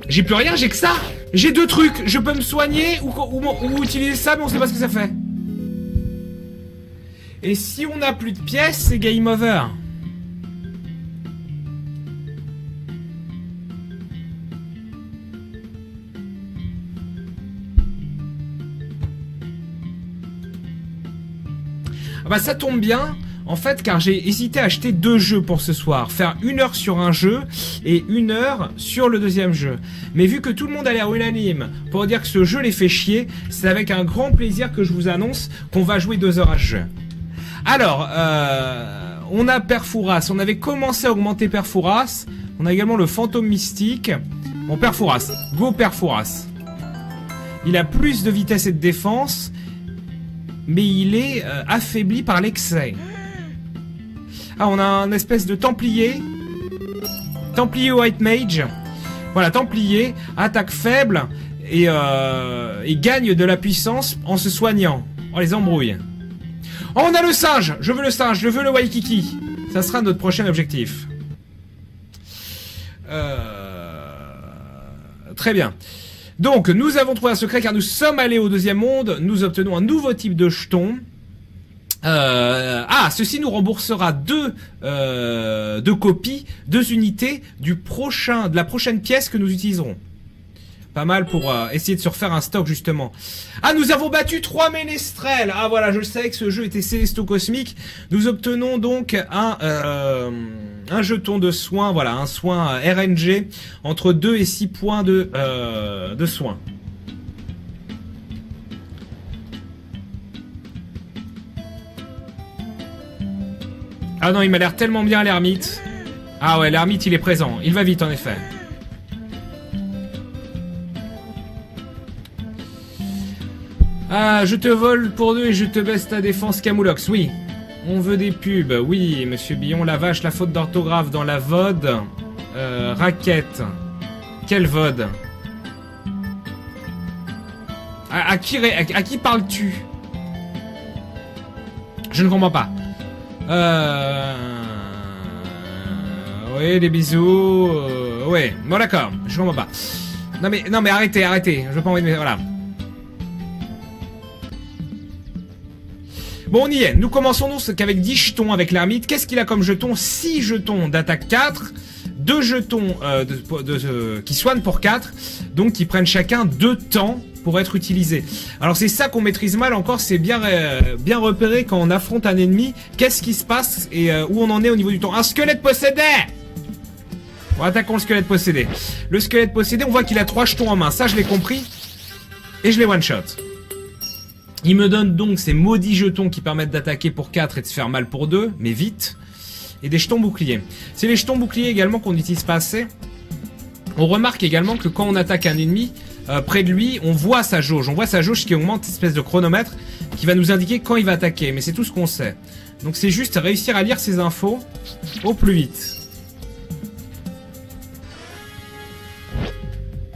Speaker 1: J'ai que ça. J'ai 2 trucs, je peux me soigner ou utiliser ça, mais on sait pas ce que ça fait. Et si on n'a plus de pièces, c'est game over. Ah bah ça tombe bien. En fait, car j'ai hésité à acheter 2 jeux pour ce soir. Faire 1 heure sur un jeu et 1 heure sur le deuxième jeu. Mais vu que tout le monde a l'air unanime pour dire que ce jeu les fait chier, c'est avec un grand plaisir que je vous annonce qu'on va jouer 2 heures à ce jeu. Alors, on a Perfouras. On avait commencé à augmenter Perfouras. On a également le fantôme mystique. Bon, Perfouras. Go Perfouras. Il a plus de vitesse et de défense, mais il est affaibli par l'excès. Ah, on a un espèce de Templier. Templier White Mage. Voilà, Templier, attaque faible et gagne de la puissance en se soignant. On les embrouille. Oh, on a le singe. Je veux le singe, je veux le Waikiki. Ça sera notre prochain objectif. Très bien. Donc, nous avons trouvé un secret car nous sommes allés au deuxième monde. Nous obtenons un nouveau type de jeton. Ceci nous remboursera deux copies, 2 unités de la prochaine pièce que nous utiliserons. Pas mal pour essayer de se refaire un stock justement. Ah, nous avons battu 3 ménestrels. Ah voilà, je savais que ce jeu était célesto-cosmique. Nous obtenons donc un jeton de soin, voilà, un soin RNG entre 2 et 6 points de soin. Ah non, il m'a l'air tellement bien l'ermite. Ah ouais, l'ermite il est présent. Il va vite en effet. Ah, je te vole pour 2 et je te baisse ta défense Camoulox. Oui. On veut des pubs. Oui, monsieur Billon, la vache, la faute d'orthographe dans la VOD. Raquette. Quelle VOD? À qui parles-tu? Je ne comprends pas. Oui, des bisous. Ouais, bon d'accord, je comprends pas. Non mais arrêtez. Je veux pas envie de... Voilà. Bon, on y est. Nous commençons donc qu'avec 10 jetons avec l'ermite. Qu'est-ce qu'il a comme jeton? 6 jetons d'attaque 4. 2 jetons qui soignent pour 4. Donc qui prennent chacun 2 temps pour être utilisés. Alors c'est ça qu'on maîtrise mal encore. C'est bien repéré quand on affronte un ennemi. Qu'est-ce qui se passe et où on en est au niveau du temps. Un squelette possédé! Bon, attaquons le squelette possédé. Le squelette possédé, on voit qu'il a 3 jetons en main. Ça, je l'ai compris. Et je l'ai one-shot. Il me donne donc ces maudits jetons qui permettent d'attaquer pour 4 et de se faire mal pour 2, mais vite. Et des jetons boucliers. C'est les jetons boucliers également qu'on n'utilise pas assez. On remarque également que quand on attaque un ennemi, près de lui, on voit sa jauge. On voit sa jauge qui augmente, une espèce de chronomètre qui va nous indiquer quand il va attaquer. Mais c'est tout ce qu'on sait. Donc c'est juste réussir à lire ces infos au plus vite.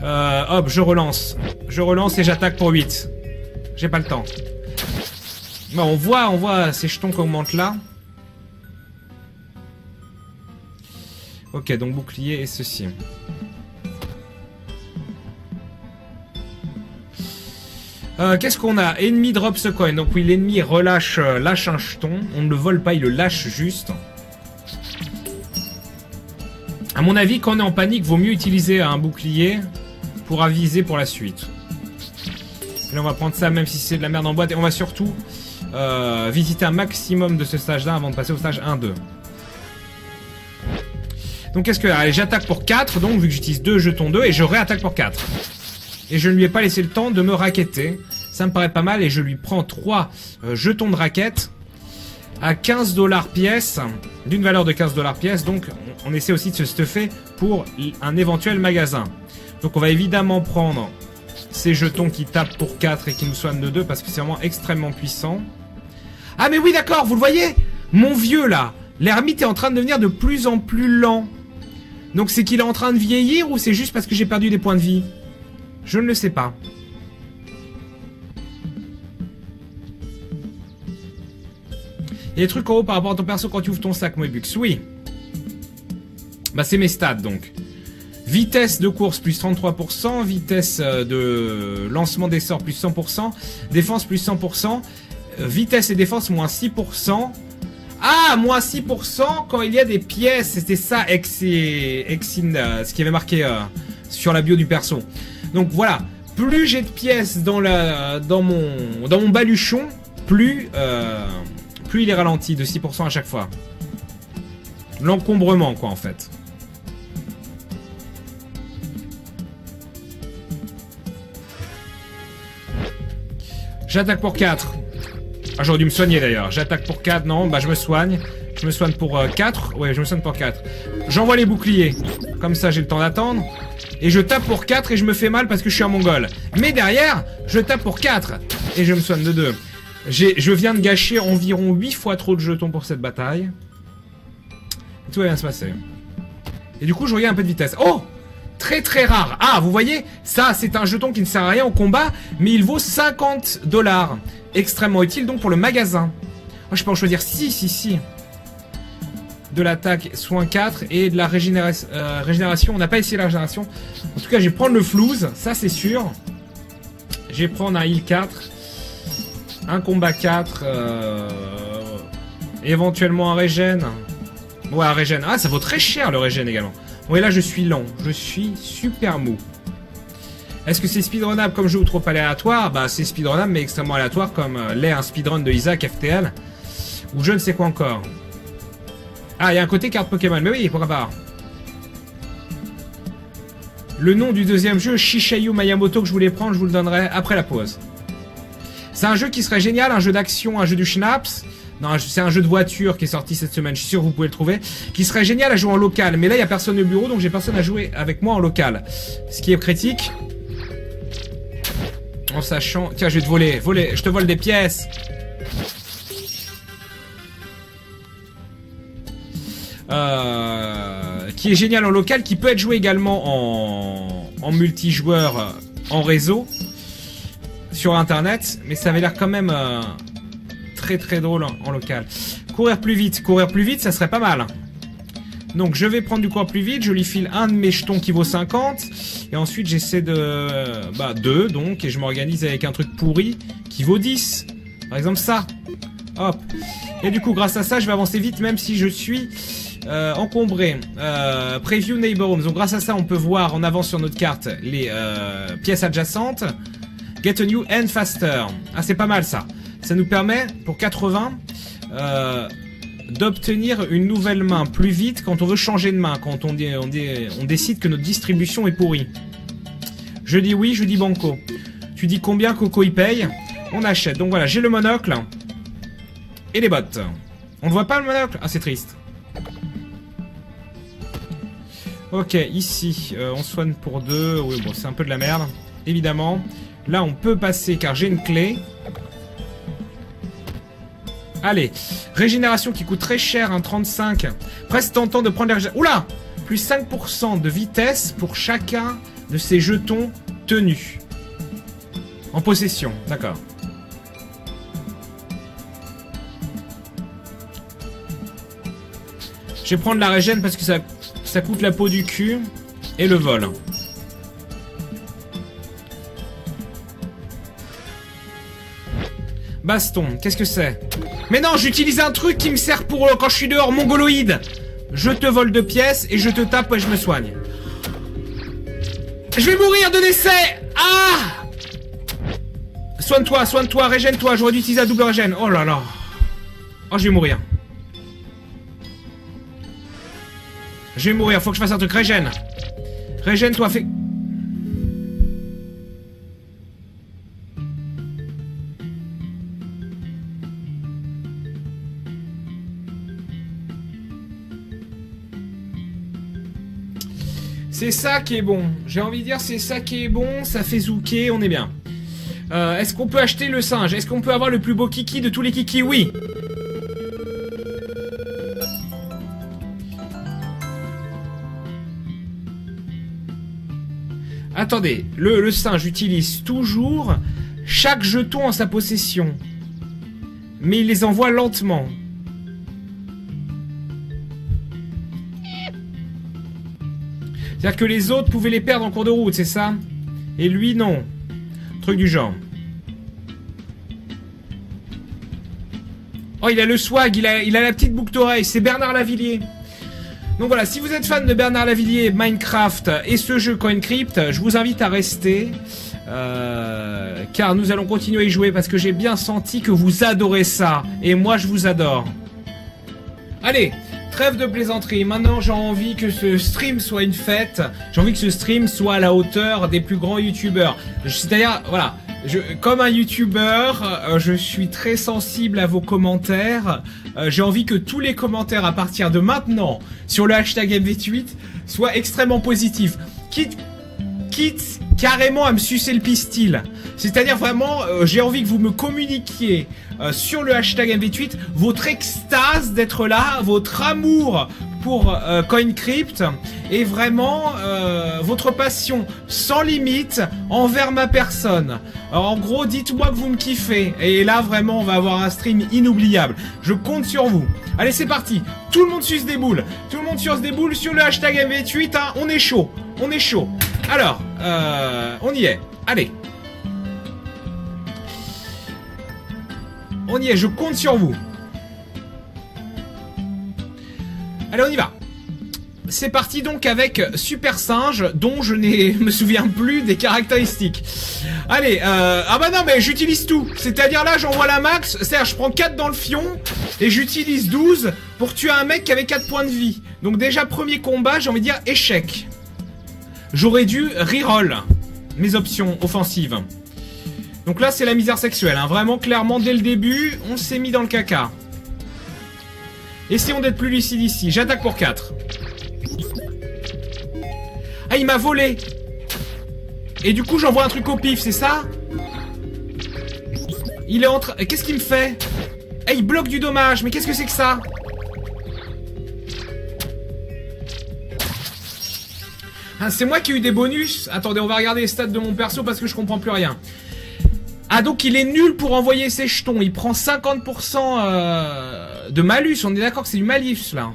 Speaker 1: Hop, je relance. Je relance et j'attaque pour 8. J'ai pas le temps. Bon, on voit ces jetons qui augmentent là. Ok, donc bouclier et ceci. Qu'est-ce qu'on a? Ennemi drop ce coin. Donc oui, l'ennemi lâche un jeton. On ne le vole pas, il le lâche juste. À mon avis, quand on est en panique, vaut mieux utiliser un bouclier pour aviser pour la suite. Et là, on va prendre ça même si c'est de la merde en boîte. Et on va surtout visiter un maximum de ce stage-là avant de passer au stage 1-2. Donc qu'est-ce que... Allez, j'attaque pour 4, donc vu que j'utilise 2 jetons 2, et je réattaque pour 4. Et je ne lui ai pas laissé le temps de me raqueter. Ça me paraît pas mal, et je lui prends 3 jetons de raquette à 15 $ pièce, d'une valeur de 15 $ pièce. Donc on essaie aussi de se stuffer pour un éventuel magasin. Donc on va évidemment prendre ces jetons qui tapent pour 4 et qui nous soignent de 2 parce que c'est vraiment extrêmement puissant. Ah mais oui d'accord, vous le voyez? Mon vieux là, l'ermite est en train de devenir de plus en plus lent. Donc c'est qu'il est en train de vieillir ou c'est juste parce que j'ai perdu des points de vie? Je ne le sais pas. Il y a des trucs en haut par rapport à ton perso quand tu ouvres ton sac, Moebux. Oui. Bah c'est mes stats donc. Vitesse de course plus 33%, vitesse de lancement des sorts plus 100%, défense plus 100%, vitesse et défense moins 6%. Ah, moins 6% quand il y a des pièces. C'était ça, ce qui avait marqué sur la bio du perso. Donc voilà, plus j'ai de pièces dans mon baluchon, plus il est ralenti de 6% à chaque fois. L'encombrement quoi en fait. J'attaque pour 4. Ah, j'aurais dû me soigner d'ailleurs. J'attaque pour 4, non, bah je me soigne. Je me soigne pour 4. Ouais, je me soigne pour 4. J'envoie les boucliers. Comme ça, j'ai le temps d'attendre. Et je tape pour 4 et je me fais mal parce que je suis un mongol. Mais derrière, je tape pour 4. Et je me soigne de 2. Je viens de gâcher environ 8 fois trop de jetons pour cette bataille. Tout va bien se passer. Et du coup, je regarde un peu de vitesse. Oh! Très très rare. Ah, vous voyez, ça c'est un jeton qui ne sert à rien au combat, mais il vaut 50 $. Extrêmement utile donc pour le magasin. Oh, je peux en choisir 6 ici. de l'attaque, soin 4 et de la régénération. On n'a pas essayé la régénération. En tout cas, je vais prendre le flouze, ça c'est sûr. Je vais prendre un heal 4, un combat 4, éventuellement un régène. Ouais, un régène. Ah, ça vaut très cher le régène également. Bon, et là, je suis lent. Je suis super mou. Est-ce que c'est speedrunnable comme jeu ou trop aléatoire? Bah, c'est speedrunnable, mais extrêmement aléatoire, comme l'est un speedrun de Isaac FTL. Ou je ne sais quoi encore. Ah, il y a un côté carte Pokémon. Mais oui, pourquoi pas. Le nom du deuxième jeu, Shishayu Miyamoto, que je voulais prendre, je vous le donnerai après la pause. C'est un jeu qui serait génial, un jeu d'action, un jeu du Schnaps. Non, c'est un jeu de voiture qui est sorti cette semaine, je suis sûr que vous pouvez le trouver. Qui serait génial à jouer en local. Mais là, il n'y a personne au bureau, donc j'ai personne à jouer avec moi en local. Ce qui est critique. En sachant... Tiens, je vais te voler. Je te vole des pièces. Qui est génial en local, qui peut être joué également en multijoueur, en réseau, sur internet, mais ça avait l'air quand même très très drôle en local. Courir plus vite, ça serait pas mal. Donc je vais prendre du courir plus vite, je lui file un de mes jetons qui vaut 50, et ensuite j'essaie de... Bah 2 donc, et je m'organise avec un truc pourri qui vaut 10. Par exemple ça. Hop. Et du coup grâce à ça je vais avancer vite même si je suis... encombré. Preview Neighborhoods. Donc grâce à ça on peut voir en avance sur notre carte les pièces adjacentes. Get a new and faster. Ah c'est pas mal ça. Ça nous permet pour 80 d'obtenir une nouvelle main plus vite quand on veut changer de main, quand on décide que notre distribution est pourrie. Je dis oui, je dis banco. Tu dis combien Coco y paye? On achète. Donc voilà, j'ai le monocle et les bottes. On ne voit pas le monocle? Ah c'est triste. Ok, ici, on soigne pour 2. Oui, bon, c'est un peu de la merde, évidemment. Là, on peut passer car j'ai une clé. Allez, régénération qui coûte très cher, un 35. Presque tentant de prendre la régénération. Oula! Plus 5% de vitesse pour chacun de ces jetons tenus. En possession, d'accord. Je vais prendre la régène parce que ça coûte la peau du cul et le vol. Baston, qu'est-ce que c'est? Mais non, j'utilise un truc qui me sert pour quand je suis dehors, mongoloïde. Je te vole 2 pièces et je te tape et je me soigne. Je vais mourir de décès. Ah! Soigne-toi, régène-toi. J'aurais dû utiliser la double régène. Oh là là. Oh, je vais mourir. Je vais mourir, faut que je fasse un truc. Régène. Régène-toi, fais... C'est ça qui est bon. J'ai envie de dire, c'est ça qui est bon. Ça fait zouker, on est bien. Est-ce qu'on peut acheter le singe? Est-ce qu'on peut avoir le plus beau kiki de tous les kikis? Oui. Attendez, le singe utilise toujours chaque jeton en sa possession. Mais il les envoie lentement. C'est-à-dire que les autres pouvaient les perdre en cours de route, c'est ça? Et lui, non. Truc du genre. Oh, il a le swag, il a la petite boucle d'oreille. C'est Bernard Lavillier. Donc voilà, si vous êtes fan de Bernard Lavillier, Minecraft et ce jeu CoinCrypt, je vous invite à rester. Car nous allons continuer à y jouer parce que j'ai bien senti que vous adorez ça. Et moi, je vous adore. Allez, trêve de plaisanterie. Maintenant, j'ai envie que ce stream soit une fête. J'ai envie que ce stream soit à la hauteur des plus grands youtubeurs. C'est-à-dire, voilà, comme un youtubeur, je suis très sensible à vos commentaires. J'ai envie que tous les commentaires à partir de maintenant sur le hashtag MV8 soient extrêmement positifs. Quitte quitte carrément à me sucer le pistil. C'est-à-dire vraiment, j'ai envie que vous me communiquiez sur le hashtag MV tweet votre extase d'être là, votre amour pour CoinCrypt et vraiment votre passion sans limite envers ma personne. Alors, en gros, dites-moi que vous me kiffez. Et là, vraiment, on va avoir un stream inoubliable. Je compte sur vous. Allez, c'est parti. Tout le monde suce des boules. Tout le monde suce des boules sur le hashtag MV tweet. Hein. On est chaud. On est chaud. Alors, on y est. Allez. On y est, je compte sur vous. Allez, on y va. C'est parti donc avec Super Singe, dont je ne me souviens plus des caractéristiques. Allez, ah bah non mais j'utilise tout. C'est-à-dire là j'envoie la max, c'est-à-dire je prends 4 dans le fion, et j'utilise 12 pour tuer un mec qui avait 4 points de vie. Donc déjà premier combat, j'ai envie de dire échec. J'aurais dû reroll mes options offensives. Donc là c'est la misère sexuelle, hein. Vraiment clairement dès le début, on s'est mis dans le caca. Essayons d'être plus lucide ici, j'attaque pour 4. Ah, il m'a volé. Et du coup, j'envoie un truc au pif, c'est ça? Il est en train... Qu'est-ce qu'il me fait? Ah, il bloque du dommage. Mais qu'est-ce que c'est que ça? Ah, c'est moi qui ai eu des bonus. Attendez, on va regarder les stats de mon perso parce que je comprends plus rien. Ah, donc il est nul pour envoyer ses jetons. Il prend 50% de malus. On est d'accord que c'est du malus, là.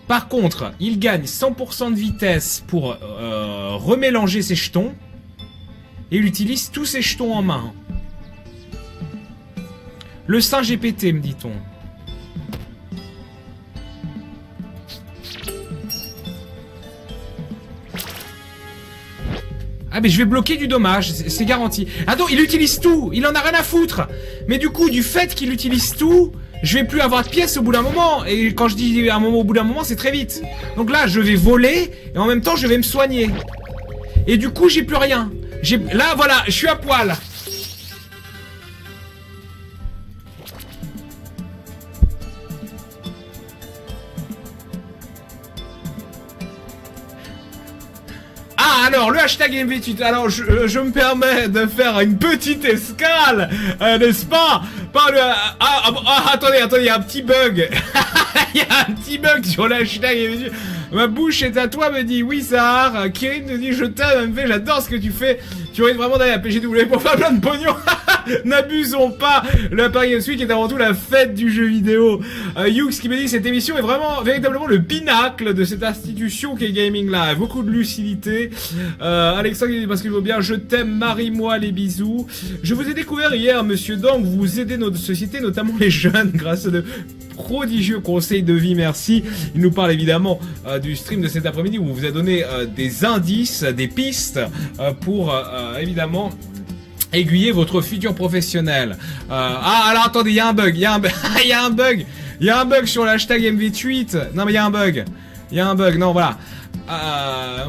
Speaker 1: Par contre, il gagne 100% de vitesse pour remélanger ses jetons. Et il utilise tous ses jetons en main. Le singe est pété, me dit-on. Ah mais je vais bloquer du dommage, c'est garanti. Ah non, il utilise tout, il en a rien à foutre. Mais du coup, du fait qu'il utilise tout... Je vais plus avoir de pièces au bout d'un moment. Et quand je dis un moment au bout d'un moment, c'est très vite. Donc là, je vais voler. Et en même temps, je vais me soigner. Et du coup, j'ai plus rien. Là, voilà, je suis à poil. Ah, alors, le hashtag MV tweet. Alors, je me permets de faire une petite escale, n'est-ce pas? Attendez, il y a un petit bug. Il y a un petit bug sur le hashtag MV tweet. Ma bouche est à toi, me dit oui, Sahar. Kirin te dit je t'aime, MV, j'adore ce que tu fais. Tu aurais vraiment d'aller à PGW pour faire plein de pognon. N'abusons pas. Le Paris Games Week est avant tout la fête du jeu vidéo. Yux qui me dit cette émission est vraiment véritablement le pinacle de cette institution qui est Gaming Live. Beaucoup de lucidité. Alexandre qui dit parce qu'il vaut bien je t'aime, marie-moi les bisous. Je vous ai découvert hier, monsieur Dang, vous aidez notre société, notamment les jeunes, grâce à de prodigieux conseils de vie, merci. Il nous parle évidemment du stream de cet après-midi où on vous a donné des indices, des pistes pour évidemment aiguiller votre futur professionnel. Alors attendez, il y a un bug, il y a un bug sur l'hashtag MV tweet. Non mais il y a un bug, non voilà.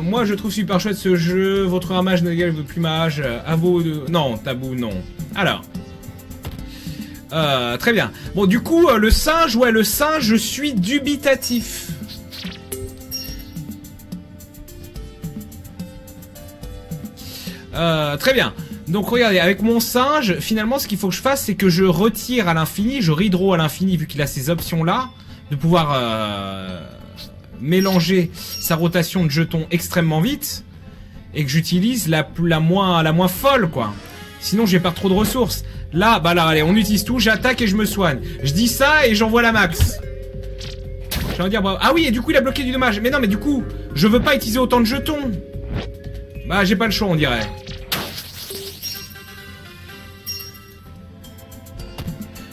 Speaker 1: Moi je trouve super chouette ce jeu, votre ramage n'égale votre plumage, à vos... Non, tabou, non. Alors... très bien. Bon, du coup, le singe, je suis dubitatif. Très bien. Donc, regardez, avec mon singe, finalement, ce qu'il faut que je fasse, c'est que je retire à l'infini, je redraw à l'infini, vu qu'il a ces options-là, de pouvoir mélanger sa rotation de jetons extrêmement vite, et que j'utilise la moins folle, quoi. Sinon, je vais perdre trop de ressources. Là, bah là, allez, on utilise tout, j'attaque et je me soigne. Je dis ça et j'envoie la max. J'ai envie de dire bravo. Ah oui, et du coup, il a bloqué du dommage. Mais non, mais du coup, je veux pas utiliser autant de jetons. Bah, j'ai pas le choix, on dirait.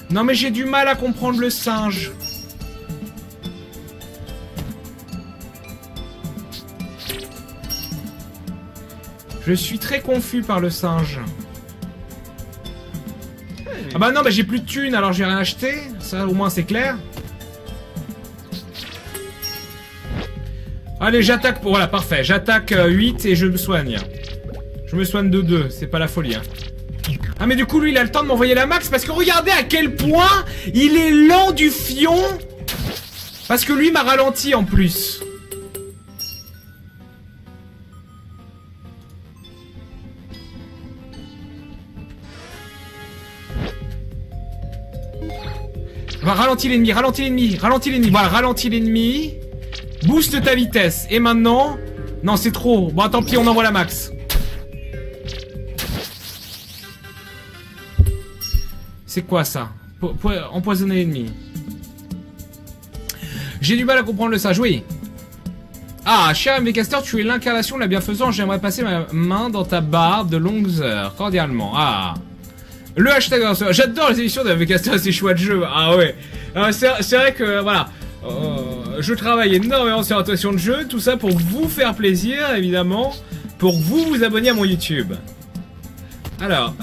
Speaker 1: Non, mais j'ai du mal à comprendre le singe. Je suis très confus par le singe. Ah bah non, bah j'ai plus de thunes, alors j'ai rien acheté. Ça, au moins, c'est clair. Allez, j'attaque... Voilà, parfait. J'attaque 8 et je me soigne. Je me soigne de 2. C'est pas la folie, hein. Ah, mais du coup, lui, il a le temps de m'envoyer la max. Parce que regardez à quel point il est lent du fion. Parce que lui m'a ralenti, en plus. Ralentis l'ennemi, ralentis l'ennemi, ralentis l'ennemi. Voilà, ralentis l'ennemi. Booste ta vitesse. Et maintenant... Non, c'est trop. Bon, tant pis, on envoie la max. C'est quoi ça? Empoisonner l'ennemi. J'ai du mal à comprendre le sage, oui. Ah, cher MV Caster, tu es l'incarnation de la bienfaisance. J'aimerais passer ma main dans ta barbe de longues heures, cordialement. Ah. Le hashtag... J'adore les émissions de MV Caster et ses choix de jeu. Ah ouais. C'est vrai que, voilà. Je travaille énormément sur l'adaptation de jeu. Tout ça pour vous faire plaisir, évidemment. Pour vous abonner à mon YouTube. Alors,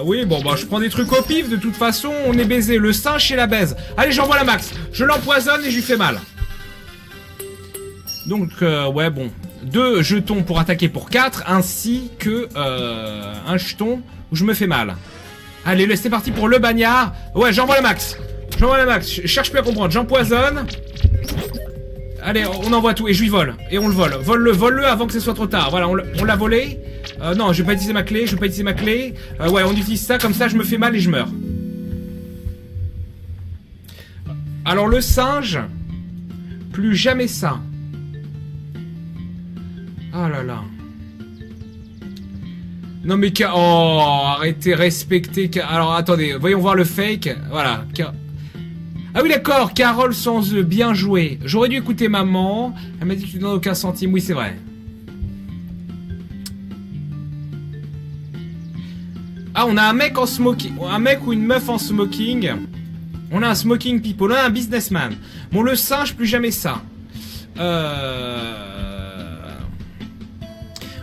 Speaker 1: oui, bon, bah, je prends des trucs au pif. De toute façon, on est baisé. Le singe chez la baise. Allez, j'envoie la max. Je l'empoisonne et je lui fais mal. Donc, ouais, bon. 2 jetons pour attaquer pour 4, ainsi que un jeton où je me fais mal. Allez, c'est parti pour le bagnard. Ouais, j'envoie la max. J'envoie la max. Je cherche plus à comprendre. J'empoisonne. Allez, on envoie tout. Et je lui vole. Et on le vole. Vole-le avant que ce soit trop tard. Voilà, on l'a volé. Non, je vais pas utiliser ma clé. Ouais, on utilise ça. Comme ça, je me fais mal et je meurs. Alors, le singe. Plus jamais ça. Oh là là. Non mais... Oh, arrêtez, respectez... Alors, attendez, voyons voir le fake. Voilà. Ah oui, d'accord, Carole sans œufs, bien joué. J'aurais dû écouter maman. Elle m'a dit que tu ne donnes aucun centime. Oui, c'est vrai. Ah, on a un mec en smoking. Un mec ou une meuf en smoking. On a un smoking people. On a un businessman. Bon, le singe, plus jamais ça.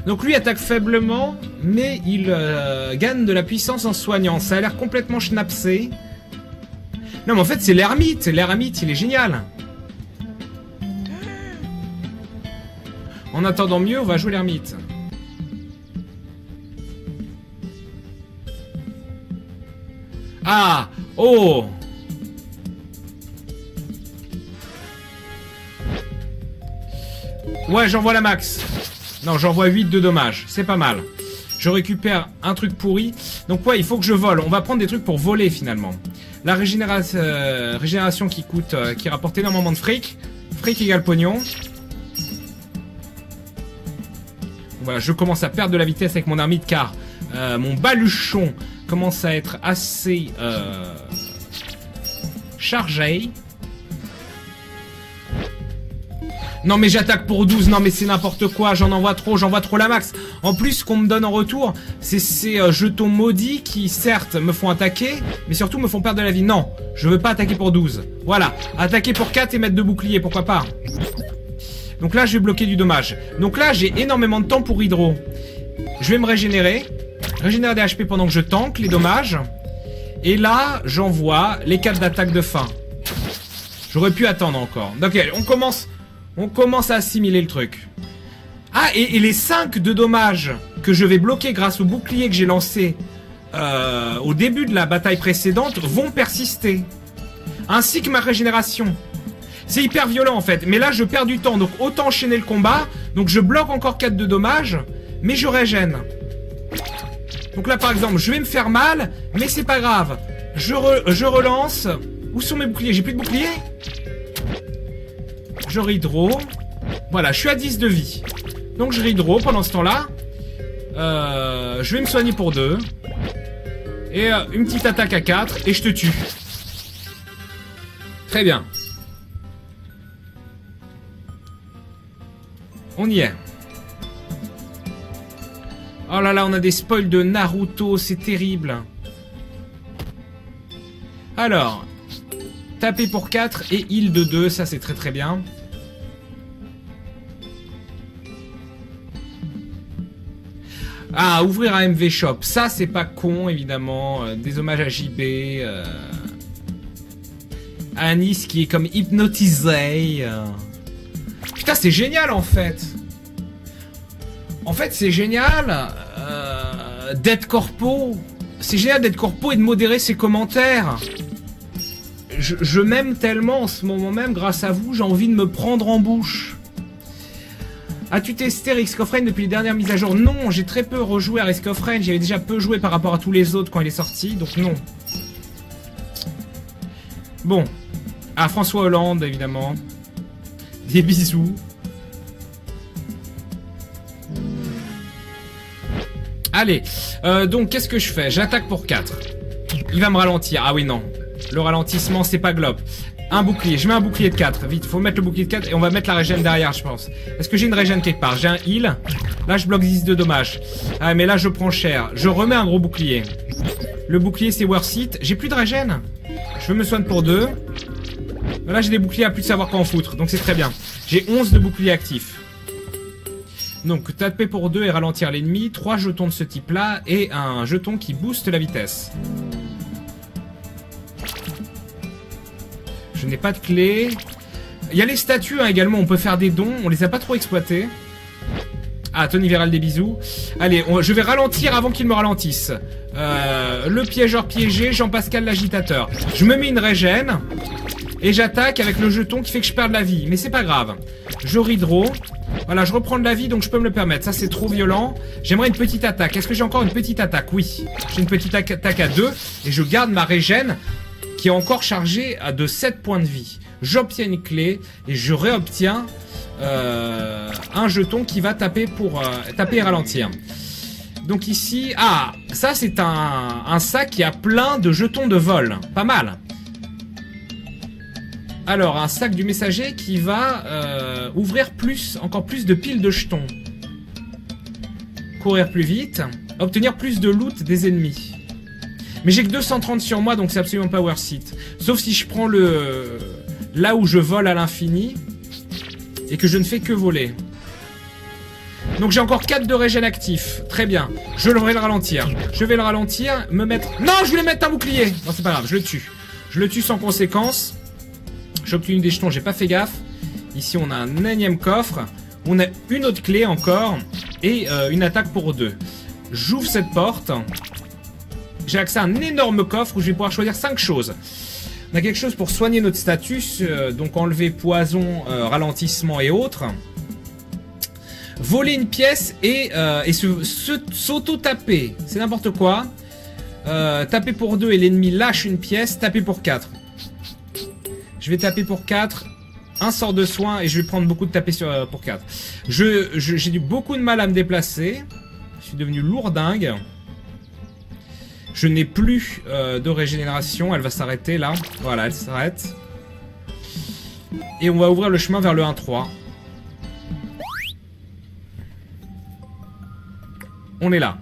Speaker 1: Donc lui attaque faiblement, mais il gagne de la puissance en soignant. Ça a l'air complètement schnapsé. Non mais en fait c'est l'ermite. L'ermite il est génial. En attendant mieux, on va jouer l'ermite. Ah. Oh. Ouais, j'envoie la max. Non, j'envoie 8 de dommages. C'est pas mal. Je récupère un truc pourri. Donc ouais, il faut que je vole. On va prendre des trucs pour voler finalement. La régénération qui coûte, qui rapporte énormément de fric. Fric égale pognon. Voilà, je commence à perdre de la vitesse avec mon ermite car mon baluchon commence à être assez chargé. Non mais j'attaque pour 12, non mais c'est n'importe quoi, j'envoie trop la max. En plus, ce qu'on me donne en retour, c'est ces jetons maudits qui certes me font attaquer, mais surtout me font perdre de la vie. Non, je veux pas attaquer pour 12. Voilà, attaquer pour 4 et mettre 2 boucliers, pourquoi pas. Donc là, je vais bloquer du dommage. Donc là, j'ai énormément de temps pour hydro. Je vais me régénérer des HP pendant que je tank les dommages. Et là, j'envoie les 4 d'attaque de fin. J'aurais pu attendre encore. Donc on commence à assimiler le truc. Ah, et les 5 de dommages que je vais bloquer grâce au bouclier que j'ai lancé au début de la bataille précédente vont persister. Ainsi que ma régénération. C'est hyper violent en fait. Mais là, je perds du temps. Donc autant enchaîner le combat. Donc je bloque encore 4 de dommages. Mais je régène. Donc là, par exemple, je vais me faire mal. Mais c'est pas grave. Je relance. Où sont mes boucliers? J'ai plus de boucliers? Je hydro. Voilà, je suis à 10 de vie. Donc je hydro pendant ce temps-là. Je vais me soigner pour 2. Et une petite attaque à 4. Et je te tue. Très bien. On y est. Oh là là, on a des spoils de Naruto. C'est terrible. Alors. Taper pour 4 et heal de 2. Ça, c'est très très bien. Ah, ouvrir un MV Shop. Ça, c'est pas con, évidemment. Des hommages à JB. Anis qui est comme hypnotisé. Putain, c'est génial, en fait. En fait, c'est génial d'être corpo. C'est génial d'être corpo et de modérer ses commentaires. Je m'aime tellement en ce moment même, grâce à vous, j'ai envie de me prendre en bouche. As-tu testé Risk of Rain depuis les dernières mises à jour? Non, j'ai très peu rejoué à Risk of Rain. J'avais déjà peu joué par rapport à tous les autres quand il est sorti, donc non. Bon. À François Hollande, évidemment. Des bisous. Allez. Donc, qu'est-ce que je fais? J'attaque pour 4. Il va me ralentir. Ah oui, non. Le ralentissement, c'est pas globe. Un bouclier. Je mets un bouclier de 4. Vite, faut mettre le bouclier de 4 et on va mettre la régène derrière, je pense. Est-ce que j'ai une régène quelque part? J'ai un heal. Là, je bloque 10 de dommages. Ah, mais là, je prends cher. Je remets un gros bouclier. Le bouclier, c'est worth it. J'ai plus de régène. Je me soigne pour 2. Là, j'ai des boucliers à plus de savoir quoi en foutre. Donc, c'est très bien. J'ai 11 de boucliers actifs. Donc, taper pour 2 et ralentir l'ennemi. 3 jetons de ce type-là. Et un jeton qui booste la vitesse. Je n'ai pas de clé. Il y a les statues hein, également. On peut faire des dons. On les a pas trop exploités. Ah, Tony Véral, des bisous. Allez, je vais ralentir avant qu'il me ralentisse. Le piégeur piégé, Jean-Pascal l'agitateur. Je me mets une régène. Et j'attaque avec le jeton qui fait que je perds de la vie. Mais c'est pas grave. Je hydro. Voilà, je reprends de la vie, donc je peux me le permettre. Ça, c'est trop violent. J'aimerais une petite attaque. Est-ce que j'ai encore une petite attaque? Oui. J'ai une petite attaque à 2. Et je garde ma régène qui est encore chargée à de 7 points de vie. J'obtiens une clé. Et je réobtiens un jeton qui va taper pour taper et ralentir. Donc ici... Ah, ça, c'est un sac qui a plein de jetons de vol. Pas mal. Alors, un sac du messager qui va ouvrir encore plus de piles de jetons. Courir plus vite. Obtenir plus de loot des ennemis. Mais j'ai que 230 sur moi, donc c'est absolument pas worth it. Sauf si je prends là où je vole à l'infini. Et que je ne fais que voler. Donc j'ai encore 4 de régène actifs. Très bien. Je vais le ralentir. Je vais le ralentir. Me mettre... Non, je voulais mettre un bouclier. Non, c'est pas grave, je le tue. Je le tue sans conséquence. J'ai obtenu des jetons, j'ai pas fait gaffe. Ici, on a un énième coffre. On a une autre clé encore. Et une attaque pour 2. J'ouvre cette porte. J'ai accès à un énorme coffre où je vais pouvoir choisir 5 choses. On a quelque chose pour soigner notre status. Donc enlever poison, ralentissement et autres. Voler une pièce et s'auto-taper. C'est n'importe quoi. Taper pour 2 et l'ennemi lâche une pièce. Taper pour 4. Je vais taper pour 4. Un sort de soin et je vais prendre beaucoup de taper pour 4. J'ai eu beaucoup de mal à me déplacer. Je suis devenu lourdingue. Je n'ai plus de régénération. Elle va s'arrêter là. Voilà, elle s'arrête. Et on va ouvrir le chemin vers le 1-3. On est là.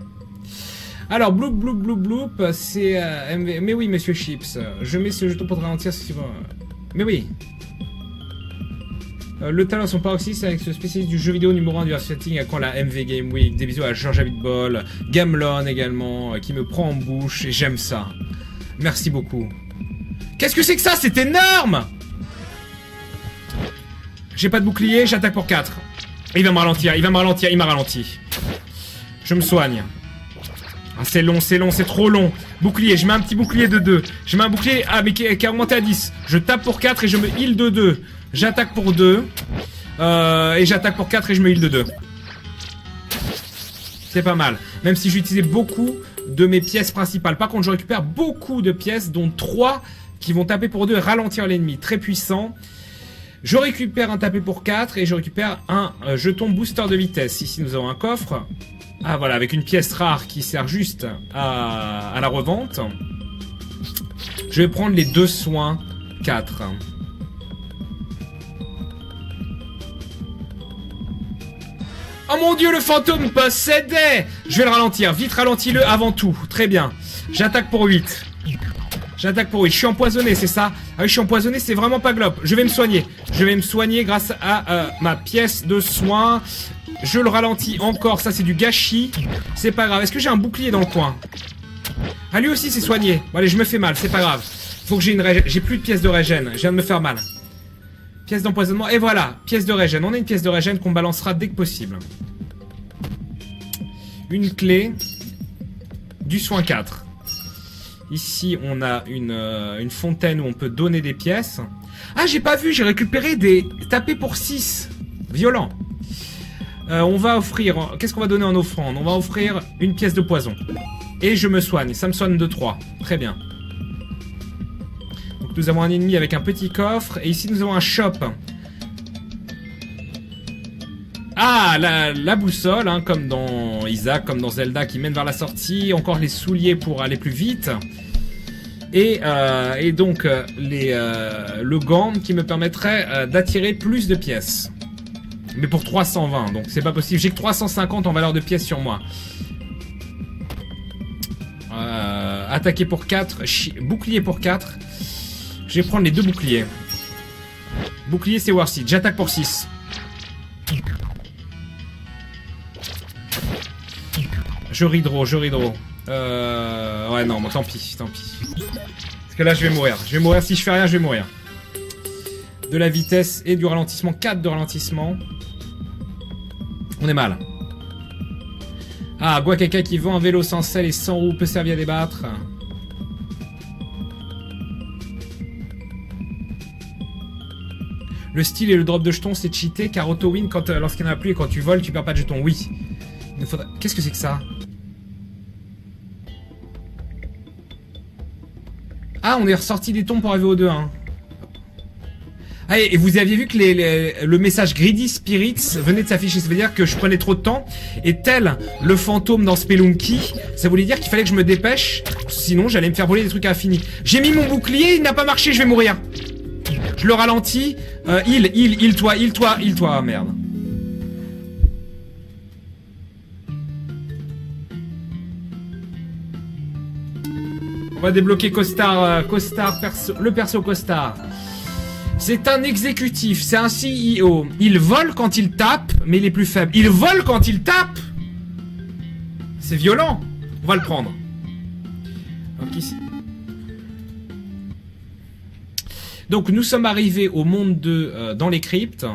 Speaker 1: Alors, bloop, bloop, bloop, bloop, c'est... mais oui, monsieur Chips. Je mets ce jeton pour ralentir si tu veux. Mais oui. Le talent son paroxysme avec ce spécialiste du jeu vidéo numéro 1 du setting à quand la MV Game Week. Des bisous à Georges Abitbol, Gamelon également, qui me prend en bouche et j'aime ça. Merci beaucoup. Qu'est-ce que c'est que ça? C'est énorme! J'ai pas de bouclier, j'attaque pour 4. Il va me ralentir, il m'a ralenti. Je me soigne. Ah, c'est long, c'est trop long. Bouclier, je mets un petit bouclier de 2. Je mets un bouclier mais qui a augmenté à 10. Je tape pour 4 et je me heal de 2. J'attaque pour 2. Et j'attaque pour 4 et je me heal de 2. C'est pas mal. Même si j'ai utilisé beaucoup de mes pièces principales. Par contre, je récupère beaucoup de pièces, dont 3 qui vont taper pour 2 et ralentir l'ennemi. Très puissant. Je récupère un tapé pour 4 et je récupère un jeton booster de vitesse. Ici, nous avons un coffre. Ah voilà, avec une pièce rare qui sert juste à la revente. Je vais prendre les 2 soins 4. Oh mon dieu, le fantôme possédait! Je vais le ralentir, vite ralentis-le avant tout. Très bien. J'attaque pour 8. J'attaque pour 8. Je suis empoisonné, c'est ça? Ah oui, je suis empoisonné, c'est vraiment pas globe. Je vais me soigner. Je vais me soigner grâce à ma pièce de soin. Je le ralentis encore, ça c'est du gâchis. C'est pas grave, est-ce que j'ai un bouclier dans le coin? Ah, lui aussi c'est soigné. Bon allez, je me fais mal, c'est pas grave. Faut que j'ai une régène, j'ai plus de pièces de régène. Je viens de me faire mal. Pièce d'empoisonnement, et voilà, pièce de régène. On a une pièce de régène qu'on balancera dès que possible. Une clé. Du soin 4. Ici on a une fontaine où on peut donner des pièces. Ah, j'ai pas vu, j'ai récupéré des tapés pour 6. Violent. On va offrir... Qu'est-ce qu'on va donner en offrande? On va offrir une pièce de poison. Et je me soigne. Ça me soigne de 3. Très bien. Donc Nous avons un ennemi avec un petit coffre. Et ici, nous avons un shop. Ah, la boussole, hein, comme dans Isaac, comme dans Zelda, qui mène vers la sortie. Encore les souliers pour aller plus vite. Et donc, le gant qui me permettrait d'attirer plus de pièces. Mais pour 320, donc c'est pas possible. J'ai que 350 en valeur de pièces sur moi. Attaquer pour 4, bouclier pour 4. Je vais prendre les 2 boucliers. Bouclier, c'est worth it. J'attaque pour 6. Je redraw. Ouais, non, bon, tant pis. Parce que là, je vais mourir. Si je fais rien, je vais mourir. De la vitesse et du ralentissement. 4 de ralentissement. On est mal. Ah, Guakaka qui vend un vélo sans selle et sans roue peut servir à débattre. Le style et le drop de jetons, c'est cheaté car auto-win lorsqu'il n'y en a plus et quand tu voles, tu perds pas de jetons. Oui. Qu'est-ce que c'est que ça? Ah, on est ressorti des tombes pour arriver au 2-1. Ah, et vous aviez vu que le message Greedy Spirits venait de s'afficher. Ça veut dire que je prenais trop de temps. Et tel le fantôme dans Spelunky, ça voulait dire qu'il fallait que je me dépêche. Sinon, j'allais me faire voler des trucs à l'infini. J'ai mis mon bouclier, il n'a pas marché, je vais mourir. Je le ralentis. Heal-toi. Ah, merde. On va débloquer Costard, le perso Costard. C'est un exécutif, c'est un CEO. Il vole quand il tape, mais il est plus faible. Il vole quand il tape. C'est violent. On va le prendre. Donc ici. Donc nous sommes arrivés au monde 2 dans les cryptes.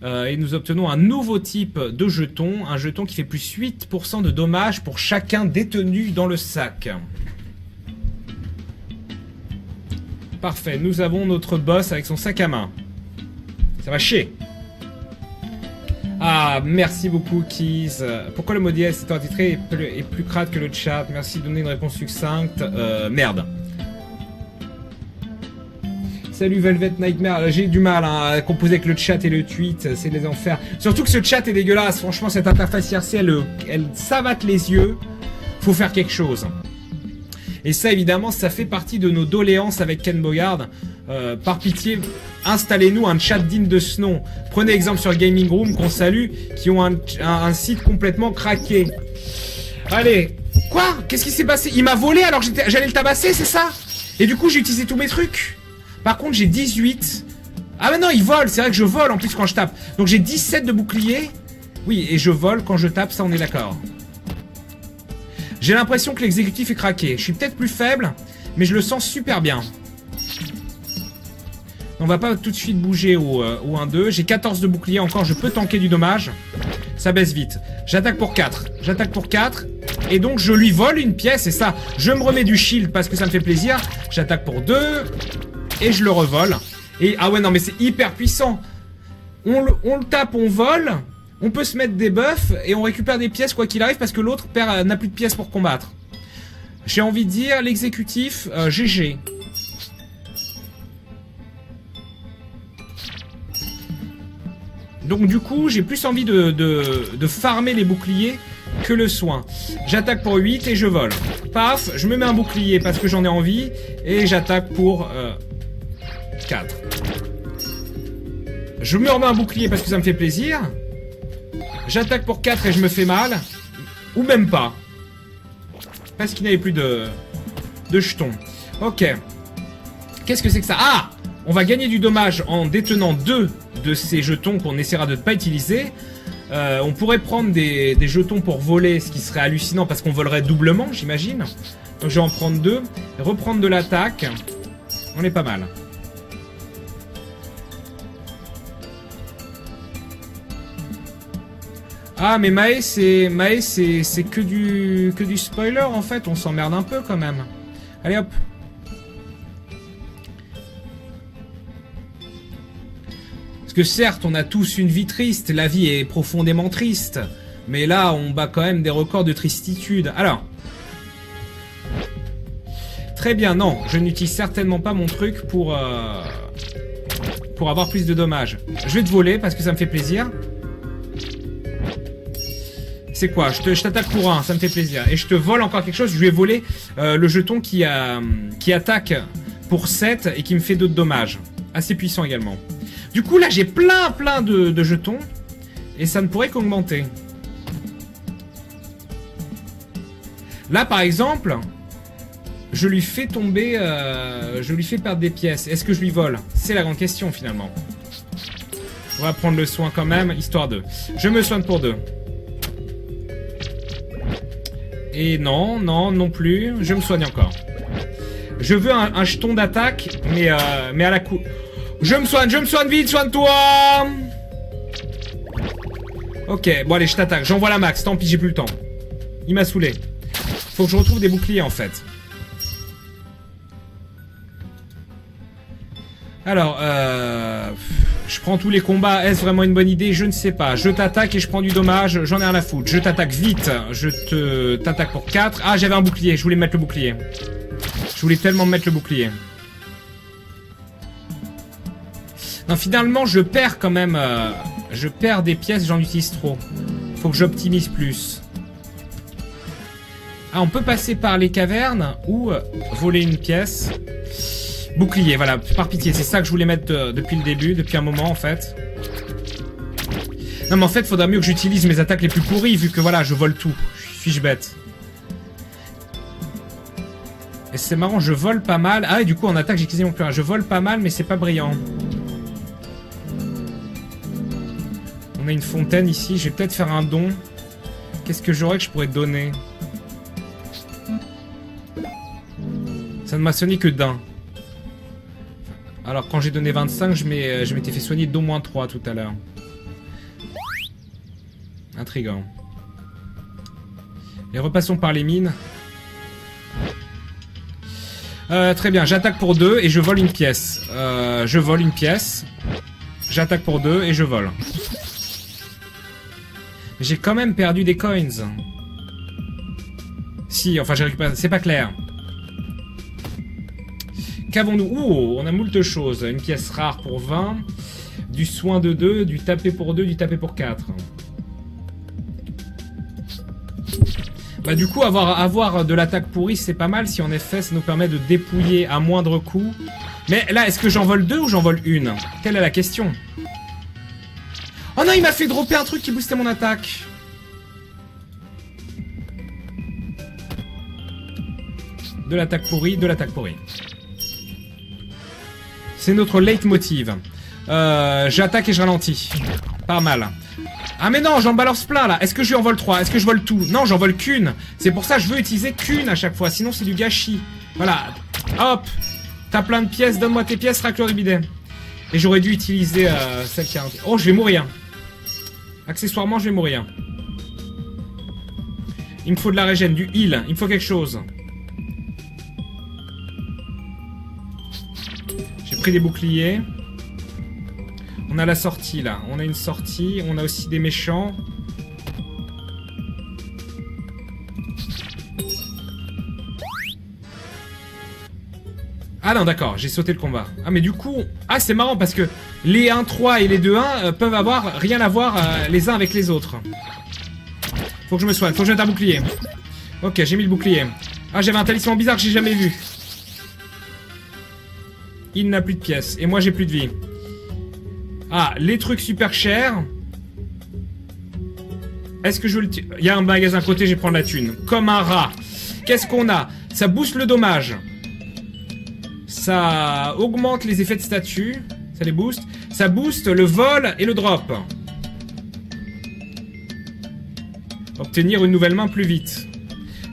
Speaker 1: Et nous obtenons un nouveau type de jeton. Un jeton qui fait plus 8% de dommages pour chacun détenu dans le sac. Parfait, nous avons notre boss avec son sac à main. Ça va chier. Ah, merci beaucoup, Keys. Pourquoi le mot dièse est titré est plus crade que le chat? Merci de donner une réponse succincte. Merde. Salut Velvet Nightmare. J'ai du mal à composer avec le chat et le tweet. C'est les enfers. Surtout que ce chat est dégueulasse. Franchement, cette interface IRC, elle savate les yeux. Faut faire quelque chose. Et ça, évidemment, ça fait partie de nos doléances avec Ken Bogard. Par pitié, installez-nous un chat digne de ce nom. Prenez exemple sur Gaming Room, qu'on salue, qui ont un site complètement craqué. Allez. Quoi? Qu'est-ce qui s'est passé? Il m'a volé alors que j'allais le tabasser, c'est ça? Et du coup, j'ai utilisé tous mes trucs. Par contre, j'ai 18. Ah mais non, il vole. C'est vrai que je vole en plus quand je tape. Donc j'ai 17 de bouclier. Oui, et je vole quand je tape, ça on est d'accord. J'ai l'impression que l'exécutif est craqué. Je suis peut-être plus faible, mais je le sens super bien. On va pas tout de suite bouger au 1-2. J'ai 14 de bouclier encore, je peux tanker du dommage. Ça baisse vite. J'attaque pour 4. Et donc je lui vole une pièce, et ça, je me remets du shield parce que ça me fait plaisir. J'attaque pour 2. Et je le revole. Et ah ouais, non mais c'est hyper puissant. On le tape, on vole. On peut se mettre des buffs et on récupère des pièces quoi qu'il arrive parce que l'autre n'a plus de pièces pour combattre. J'ai envie de dire l'exécutif GG. Donc du coup j'ai plus envie de farmer les boucliers que le soin. J'attaque pour 8 et je vole. Paf, je me mets un bouclier parce que j'en ai envie et j'attaque pour 4. Je me remets un bouclier parce que ça me fait plaisir. J'attaque pour 4 et je me fais mal. Ou même pas. Parce qu'il n'y avait plus de jetons. Ok. Qu'est-ce que c'est que ça? Ah! On va gagner du dommage en détenant 2 de ces jetons qu'on essaiera de ne pas utiliser. On pourrait prendre des jetons pour voler, ce qui serait hallucinant parce qu'on volerait doublement, j'imagine. Donc je vais en prendre 2. Reprendre de l'attaque. On est pas mal. Ah mais Mae c'est que du spoiler en fait, on s'emmerde un peu quand même. Allez hop. Parce que certes on a tous une vie triste, la vie est profondément triste. Mais là on bat quand même des records de tristitude. Alors. Très bien, non, je n'utilise certainement pas mon truc pour avoir plus de dommages. Je vais te voler parce que ça me fait plaisir. C'est quoi? Je t'attaque pour 1, ça me fait plaisir. Et je te vole encore quelque chose. Je lui ai volé le jeton qui attaque pour 7 et qui me fait d'autres dommages. Assez puissant également. Du coup, là, j'ai plein de jetons. Et ça ne pourrait qu'augmenter. Là, par exemple, je lui fais tomber... je lui fais perdre des pièces. Est-ce que je lui vole? C'est la grande question, finalement. On va prendre le soin quand même, histoire de... Je me soigne pour 2. Et non plus. Je me soigne encore. Je veux un jeton d'attaque, mais à la coup... Je me soigne vite, soigne-toi! Ok, bon allez, je t'attaque. J'envoie la max, tant pis, j'ai plus le temps. Il m'a saoulé. Faut que je retrouve des boucliers, en fait. Alors, je prends tous les combats. Est-ce vraiment une bonne idée? Je ne sais pas. Je t'attaque et je prends du dommage. J'en ai rien à foutre. Je t'attaque vite. Je t'attaque pour 4. Ah, j'avais un bouclier. Je voulais mettre le bouclier. Je voulais tellement mettre le bouclier. Non, finalement, je perds quand même... je perds des pièces, j'en utilise trop. Faut que j'optimise plus. Ah, on peut passer par les cavernes ou voler une pièce. Bouclier, voilà, par pitié. C'est ça que je voulais mettre depuis le début, depuis un moment, en fait. Non, mais en fait, faudra mieux que j'utilise mes attaques les plus pourries, vu que, voilà, je vole tout. Suis-je bête? Et c'est marrant, je vole pas mal. Ah, et du coup, en attaque, j'ai quasiment plus rien. Je vole pas mal, mais c'est pas brillant. On a une fontaine ici. Je vais peut-être faire un don. Qu'est-ce que j'aurais que je pourrais donner? Ça ne m'a sonné que d'un. Alors, quand j'ai donné 25, je m'étais fait soigner d'au moins 3 tout à l'heure. Intriguant. Et repassons par les mines. Très bien, j'attaque pour 2 et je vole une pièce. Je vole une pièce. J'attaque pour 2 et je vole. J'ai quand même perdu des coins. Si, enfin j'ai récupéré... C'est pas clair. Qu'avons-nous? Ouh, on a moult choses. Une pièce rare pour 20. Du soin de 2, du tapé pour 2, du tapé pour 4. Bah du coup, avoir de l'attaque pourrie, c'est pas mal. Si en effet, ça nous permet de dépouiller à moindre coût. Mais là, est-ce que j'en vole 2 ou j'en vole une? Telle est la question. Oh non, il m'a fait dropper un truc qui boostait mon attaque. De l'attaque pourrie, de l'attaque pourrie. C'est notre leitmotiv. J'attaque et je ralentis. Pas mal. Ah mais non, j'en balance plein là. Est-ce que je lui en vole 3? Est-ce que je vole tout? Non, j'en vole qu'une. C'est pour ça que je veux utiliser qu'une à chaque fois. Sinon c'est du gâchis. Voilà. Hop. T'as plein de pièces, donne-moi tes pièces, Racloribidet. Et j'aurais dû utiliser celle qui a... Oh, je vais mourir. Accessoirement, je vais mourir. Il me faut de la régène, du heal. Il me faut quelque chose. J'ai pris des boucliers. On a la sortie, là. On a une sortie. On a aussi des méchants. Ah non, d'accord, j'ai sauté le combat. Ah, mais du coup... Ah, c'est marrant parce que les 1-3 et les 2-1 peuvent avoir rien à voir les uns avec les autres. Faut que je me soigne, faut que je mette un bouclier. Ok, j'ai mis le bouclier. Ah, j'avais un talisman bizarre que j'ai jamais vu. Il n'a plus de pièces. Et moi, j'ai plus de vie. Ah, les trucs super chers. Est-ce que je veux le... Il y a un magasin à côté, je vais prendre la thune. Comme un rat. Qu'est-ce qu'on a? Ça booste le dommage. Ça augmente les effets de statut. Ça les booste. Ça booste le vol et le drop. Obtenir une nouvelle main plus vite.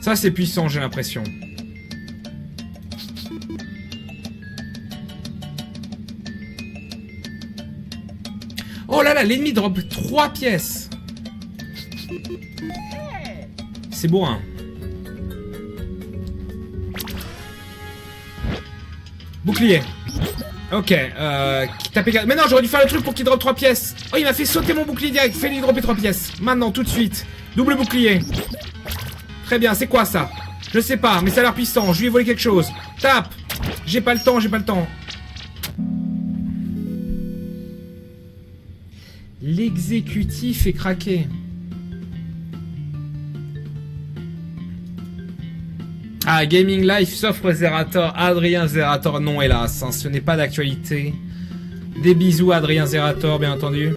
Speaker 1: Ça, c'est puissant, j'ai l'impression. Oh là là, l'ennemi drop 3 pièces. C'est beau, hein. Bouclier. Ok, tapez... Mais non, j'aurais dû faire le truc pour qu'il drop 3 pièces. Oh, il m'a fait sauter mon bouclier direct. Fais-lui dropper 3 pièces. Maintenant, tout de suite. Double bouclier. Très bien, c'est quoi ça? Je sais pas, mais ça a l'air puissant. Je lui ai volé quelque chose. Tape. J'ai pas le temps, j'ai pas le temps. L'exécutif est craqué. Ah, Gaming Life s'offre Zerator. Adrien Zerator, non, hélas. Hein, ce n'est pas d'actualité. Des bisous, Adrien Zerator, bien entendu.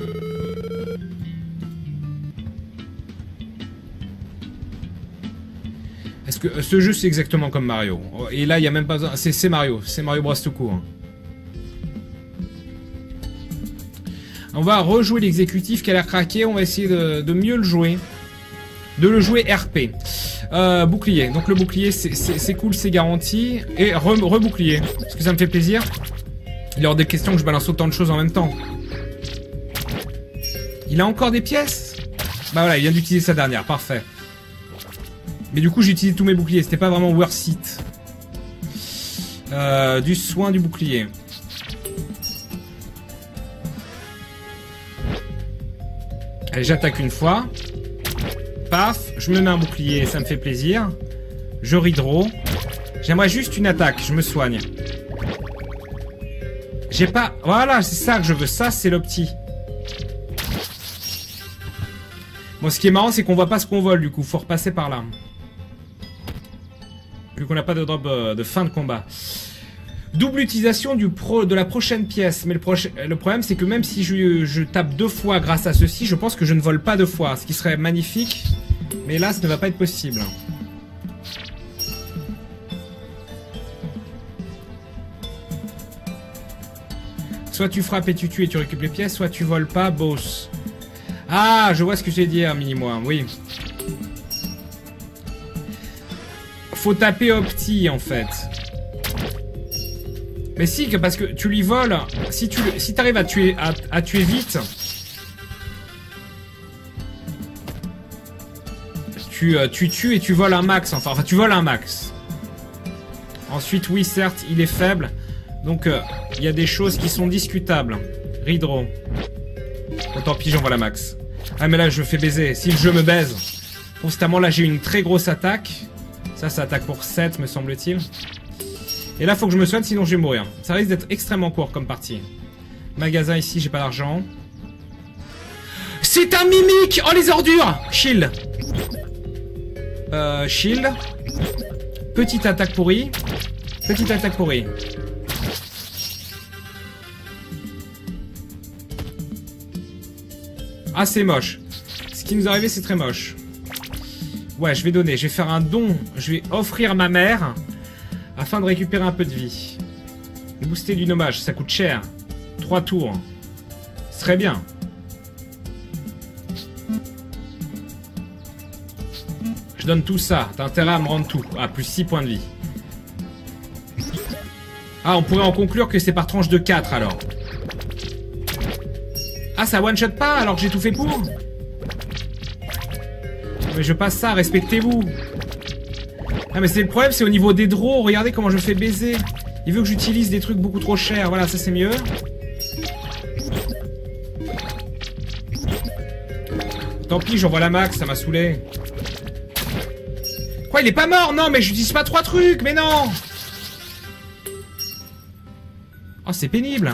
Speaker 1: Est-ce que ce jeu, c'est exactement comme Mario? Et là, il n'y a même pas besoin... C'est Mario. C'est Mario Bros tout court. On va rejouer l'exécutif qui a l'air craqué. On va essayer de mieux le jouer. De le jouer RP. Bouclier. Donc le bouclier, c'est cool, c'est garanti. Et rebouclier. Parce que ça me fait plaisir. Il est hors des questions que je balance autant de choses en même temps. Il a encore des pièces? Bah voilà, il vient d'utiliser sa dernière. Parfait. Mais du coup, j'ai utilisé tous mes boucliers. C'était pas vraiment worth it. Du soin du bouclier. Allez, j'attaque une fois. Paf, je me mets un bouclier, ça me fait plaisir. Je redraw. J'aimerais juste une attaque, je me soigne. J'ai pas... Voilà, c'est ça que je veux. Ça, c'est l'opti. Bon, ce qui est marrant, c'est qu'on voit pas ce qu'on vole, du coup. Faut repasser par là. Vu qu'on n'a pas de drop de fin de combat. Double utilisation de la prochaine pièce. Mais le problème, c'est que même si je tape 2 fois grâce à ceci, je pense que je ne vole pas 2 fois. Ce qui serait magnifique. Mais là, ça ne va pas être possible. Soit tu frappes et tu tues et tu récupères les pièces, soit tu voles pas, boss. Ah, je vois ce que j'ai dit, mini-moi, oui. Faut taper opti, en fait. Mais si, parce que tu lui voles, si t'arrives à tuer vite, tu tues et tu voles un max, enfin tu voles un max. Ensuite, oui, certes, il est faible, donc il y a des choses qui sont discutables. Redraw. Oh, tant pis, j'envoie la max. Ah, mais là, je fais baiser. Si le jeu me baise, constamment, là, j'ai une très grosse attaque. Ça attaque pour 7, me semble-t-il. Et là, faut que je me soigne, sinon je vais mourir. Ça risque d'être extrêmement court comme partie. Magasin ici, j'ai pas d'argent. C'est un mimique! Oh, les ordures! Shield. Shield. Petite attaque pourrie. Petite attaque pourrie. Ah, c'est moche. Ce qui nous est arrivé, c'est très moche. Ouais, je vais donner. Je vais faire un don. Je vais offrir ma mère afin de récupérer un peu de vie. Booster du nommage, ça coûte cher. 3 tours. C'est très bien. Je donne tout ça. T'as intérêt à me rendre tout. Ah, plus 6 points de vie. Ah, on pourrait en conclure que c'est par tranche de 4 alors. Ah, ça one-shot pas alors que j'ai tout fait pour? Mais je passe ça, respectez-vous. Ah, mais c'est le problème, c'est au niveau des draws. Regardez comment je fais baiser. Il veut que j'utilise des trucs beaucoup trop chers. Voilà, ça c'est mieux. Tant pis, j'envoie la max, ça m'a saoulé. Quoi, il est pas mort? Non, mais j'utilise pas 3 trucs, mais non. Oh, c'est pénible.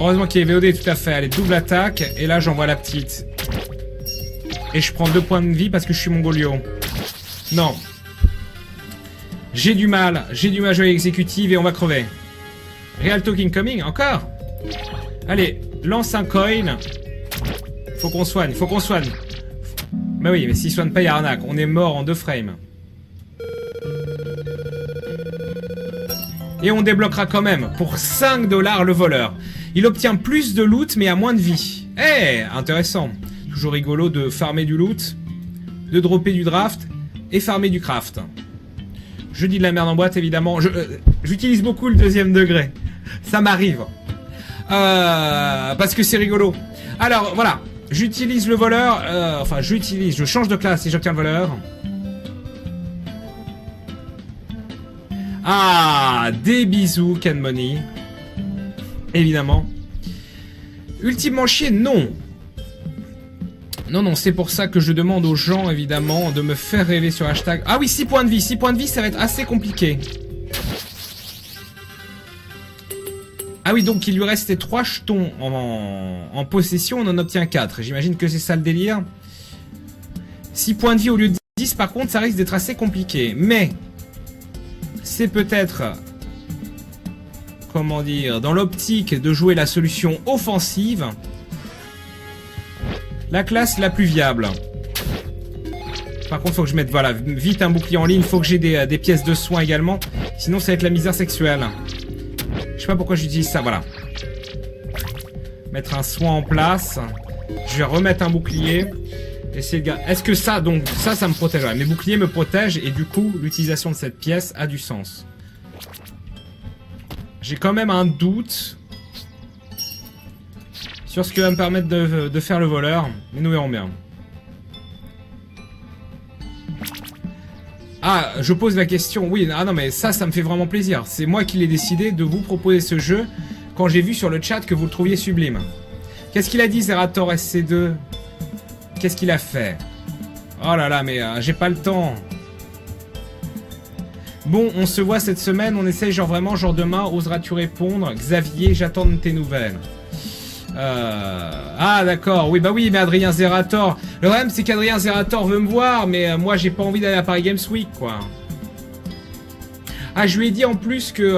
Speaker 1: Heureusement qu'il y a VOD, tout à fait. Allez, double attaque. Et là, j'envoie la petite. Et je prends 2 points de vie parce que je suis mongolio. Non. J'ai du mal à jouer l'exécutive et on va crever. Real talking coming, encore. Allez, lance un coin. Faut qu'on soigne, faut qu'on soigne. Bah oui, mais s'il soigne pas, il y a arnaque. On est mort en 2 frames. Et on débloquera quand même pour 5 $ le voleur. Il obtient plus de loot mais à moins de vie. Eh, intéressant. Toujours rigolo de farmer du loot, de dropper du draft et farmer du craft. Je dis de la merde en boîte évidemment. J'utilise beaucoup le 2e degré. Ça m'arrive. Parce que c'est rigolo. Alors voilà. J'utilise le voleur. Je change de classe et j'obtiens le voleur. Ah, des bisous, Can Money. Évidemment. Ultimement chier, non. Non, non, c'est pour ça que je demande aux gens, évidemment, de me faire rêver sur hashtag. Ah oui, 6 points de vie. 6 points de vie, ça va être assez compliqué. Ah oui, donc il lui restait 3 jetons en possession, on en obtient 4. J'imagine que c'est ça le délire. 6 points de vie au lieu de 10, par contre, ça risque d'être assez compliqué. Mais, c'est peut-être, comment dire, dans l'optique de jouer la solution offensive, la classe la plus viable. Par contre, faut que je mette, voilà, vite un bouclier en ligne. Faut que j'ai des pièces de soins également. Sinon, ça va être la misère sexuelle. Je sais pas pourquoi j'utilise ça, voilà. Mettre un soin en place. Je vais remettre un bouclier. Essayer de... Est-ce que ça, donc, ça me protège. Ouais, mes boucliers me protègent et du coup, l'utilisation de cette pièce a du sens. J'ai quand même un doute sur ce qui va me permettre de faire le voleur. Mais nous verrons bien. Ah, je pose la question. Oui, ah non, mais ça me fait vraiment plaisir. C'est moi qui l'ai décidé de vous proposer ce jeu quand j'ai vu sur le chat que vous le trouviez sublime. Qu'est-ce qu'il a dit, Zerator SC2? Qu'est-ce qu'il a fait? Oh là là, mais j'ai pas le temps. Bon, on se voit cette semaine. On essaye genre vraiment, genre demain. Oseras-tu répondre? Xavier, j'attends de tes nouvelles. Ah d'accord, oui bah oui, mais Adrien Zerator. Le problème c'est qu'Adrien Zerator veut me voir, mais moi j'ai pas envie d'aller à Paris Games Week quoi. Ah, je lui ai dit en plus que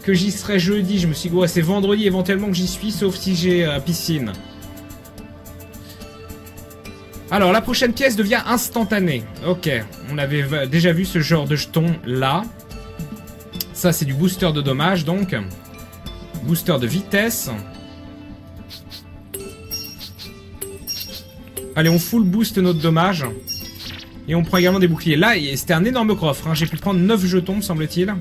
Speaker 1: j'y serais jeudi. Je me suis dit ouais, c'est vendredi éventuellement que j'y suis, sauf si j'ai piscine. Alors la prochaine pièce devient instantanée. Ok, on avait déjà vu ce genre de jeton là. Ça c'est du booster de dommages donc. Booster de vitesse. Allez, on full boost notre dommage. Et on prend également des boucliers. Là, c'était un énorme coffre. Hein. J'ai pu prendre 9 jetons, me semble-t-il.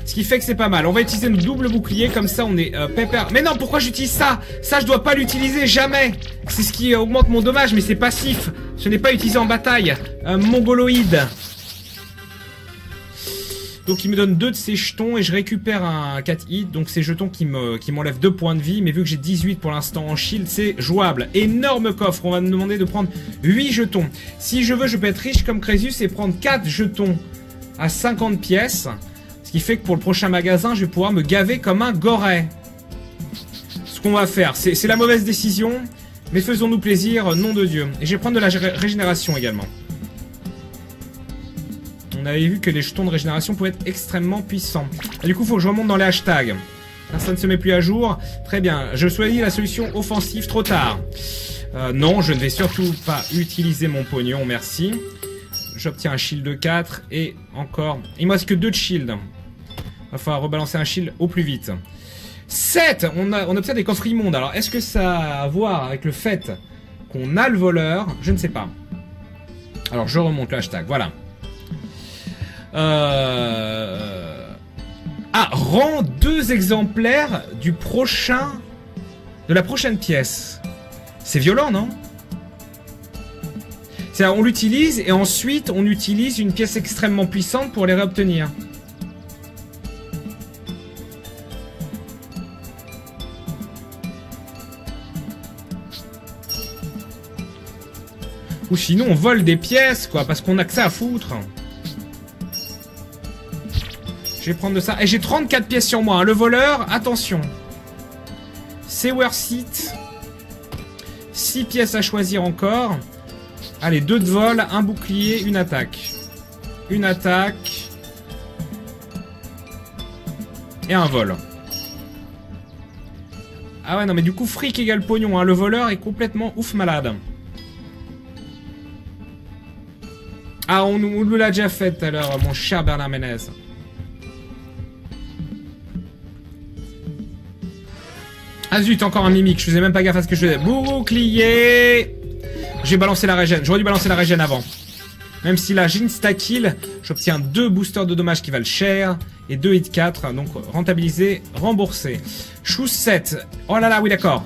Speaker 1: Ce qui fait que c'est pas mal. On va utiliser nos doubles boucliers. Comme ça, on est pépère. Mais non, pourquoi j'utilise ça? Ça, je dois pas l'utiliser, jamais. C'est ce qui augmente mon dommage, mais c'est passif. Ce n'est pas utilisé en bataille. Mongoloïde. Donc il me donne 2 de ces jetons et je récupère un 4 hit. Donc ces jetons qui m'enlèvent 2 points de vie. Mais vu que j'ai 18 pour l'instant en shield, c'est jouable. Énorme coffre, on va me demander de prendre 8 jetons. Si je veux, je peux être riche comme Crésus et prendre 4 jetons à 50 pièces. Ce qui fait que pour le prochain magasin, je vais pouvoir me gaver comme un goret. Ce qu'on va faire, c'est la mauvaise décision. Mais faisons-nous plaisir, nom de Dieu. Et je vais prendre de la régénération également. On avait vu que les jetons de régénération pouvaient être extrêmement puissants. Et du coup, il faut que je remonte dans les hashtags. Ça ne se met plus à jour. Très bien. Je choisis la solution offensive trop tard. Non, je ne vais surtout pas utiliser mon pognon, merci. J'obtiens un shield de 4 et encore... Il me reste que 2 de shield. Il va falloir rebalancer un shield au plus vite. 7 on obtient des coffres immondes. Alors, est-ce que ça a à voir avec le fait qu'on a le voleur? Je ne sais pas. Alors, je remonte le hashtag. Voilà. Ah, rend 2 exemplaires de la prochaine pièce. C'est violent, non? C'est-à-dire, on l'utilise et ensuite on utilise une pièce extrêmement puissante pour les réobtenir. Ou sinon on vole des pièces, quoi, parce qu'on a que ça à foutre. Je vais prendre de ça. Et j'ai 34 pièces sur moi. Hein. Le voleur, attention. C'est worth it. 6 pièces à choisir encore. Allez, 2 de vol, un bouclier, une attaque. Une attaque. Et un vol. Ah ouais, non, mais du coup, fric égale pognon. Hein. Le voleur est complètement ouf malade. Ah, on nous l'a déjà fait tout à l'heure, mon cher Bernard Ménez. Ah zut, encore un mimique, je faisais même pas gaffe à ce que je faisais. Bouclier. J'ai balancé la régène, j'aurais dû balancer la régène avant. Même si là, j'insta-kill, j'obtiens 2 boosters de dommages qui valent cher. Et 2 hit 4, donc rentabilisé, remboursé. Chou 7, oh là là, oui d'accord.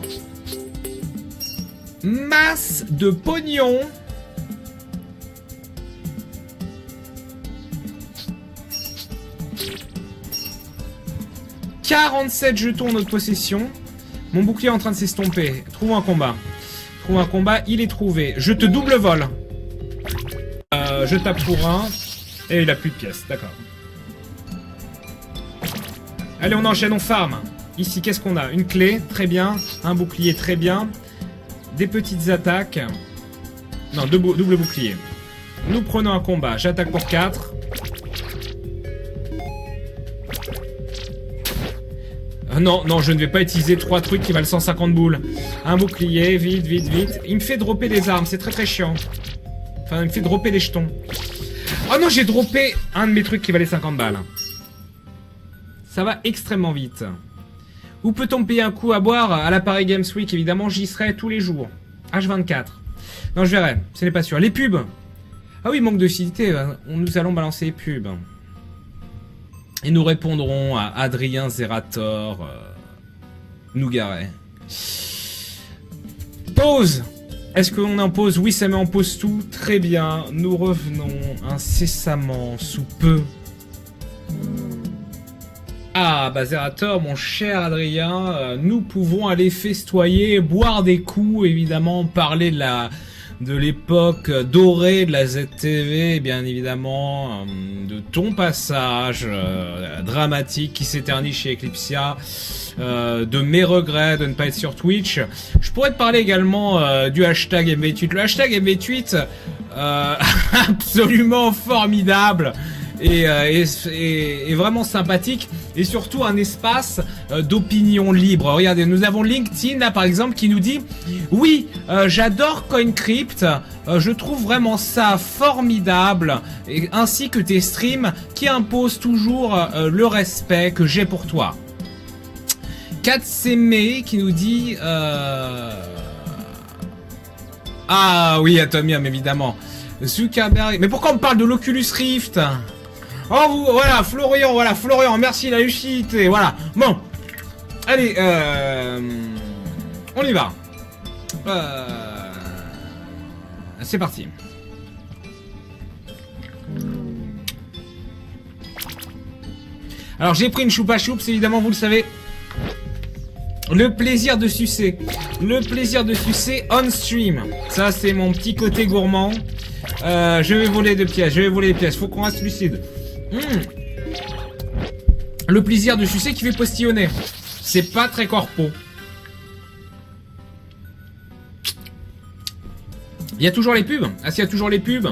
Speaker 1: Masse de pognon. « 47 jetons en notre possession. Mon bouclier est en train de s'estomper. Trouvons un combat. Trouve un combat, il est trouvé. Je te double vol. Je tape pour un. Et il a plus de pièces, d'accord. Allez, on enchaîne, on farm. Ici, qu'est-ce qu'on a? Une clé, très bien. Un bouclier, très bien. Des petites attaques. Non, double bouclier. Nous prenons un combat. J'attaque pour 4. Non, non, je ne vais pas utiliser 3 trucs qui valent 150 boules. Un bouclier, vite, vite, vite. Il me fait dropper des armes, c'est très très chiant. Enfin, il me fait dropper des jetons. Oh non, j'ai droppé un de mes trucs qui valait 50 balles. Ça va extrêmement vite. Où peut-on me payer un coup à boire? À la Paris Games Week, évidemment, j'y serai tous les jours. H24. Non, je verrai, ce n'est pas sûr. Les pubs. Ah oui, manque de lucidité. Nous allons balancer les pubs. Et nous répondrons à Adrien Zerator Nougaret. Pause. Est-ce qu'on impose? Oui, ça met en pause tout. Très bien. Nous revenons incessamment sous peu. Ah, bah Zerator, mon cher Adrien, nous pouvons aller festoyer, boire des coups, évidemment, parler de l'époque dorée de la ZTV, bien évidemment, de ton passage dramatique qui s'éternise chez Eclipsia, de mes regrets de ne pas être sur Twitch. Je pourrais te parler également du hashtag MV8. Le hashtag MV8, absolument formidable. Et vraiment sympathique, et surtout un espace d'opinion libre. Regardez, nous avons LinkedIn là par exemple qui nous dit oui, j'adore CoinCrypt, je trouve vraiment ça formidable, et ainsi que tes streams qui imposent toujours le respect que j'ai pour toi. Katseme qui nous dit ah oui, Atomium évidemment. Zuckerberg, mais pourquoi on me parle de l'Oculus Rift? Oh, voilà, Florian, merci la lucidité, voilà. Bon, allez, on y va. C'est parti. Alors, j'ai pris une choupa choups, évidemment, vous le savez. Le plaisir de sucer. Le plaisir de sucer on stream. Ça, c'est mon petit côté gourmand. Je vais voler des pièces, faut qu'on reste lucide. Le plaisir de sucer qui fait postillonner. C'est pas très corpo. Il y a toujours les pubs. Ah, s'il y a toujours les pubs,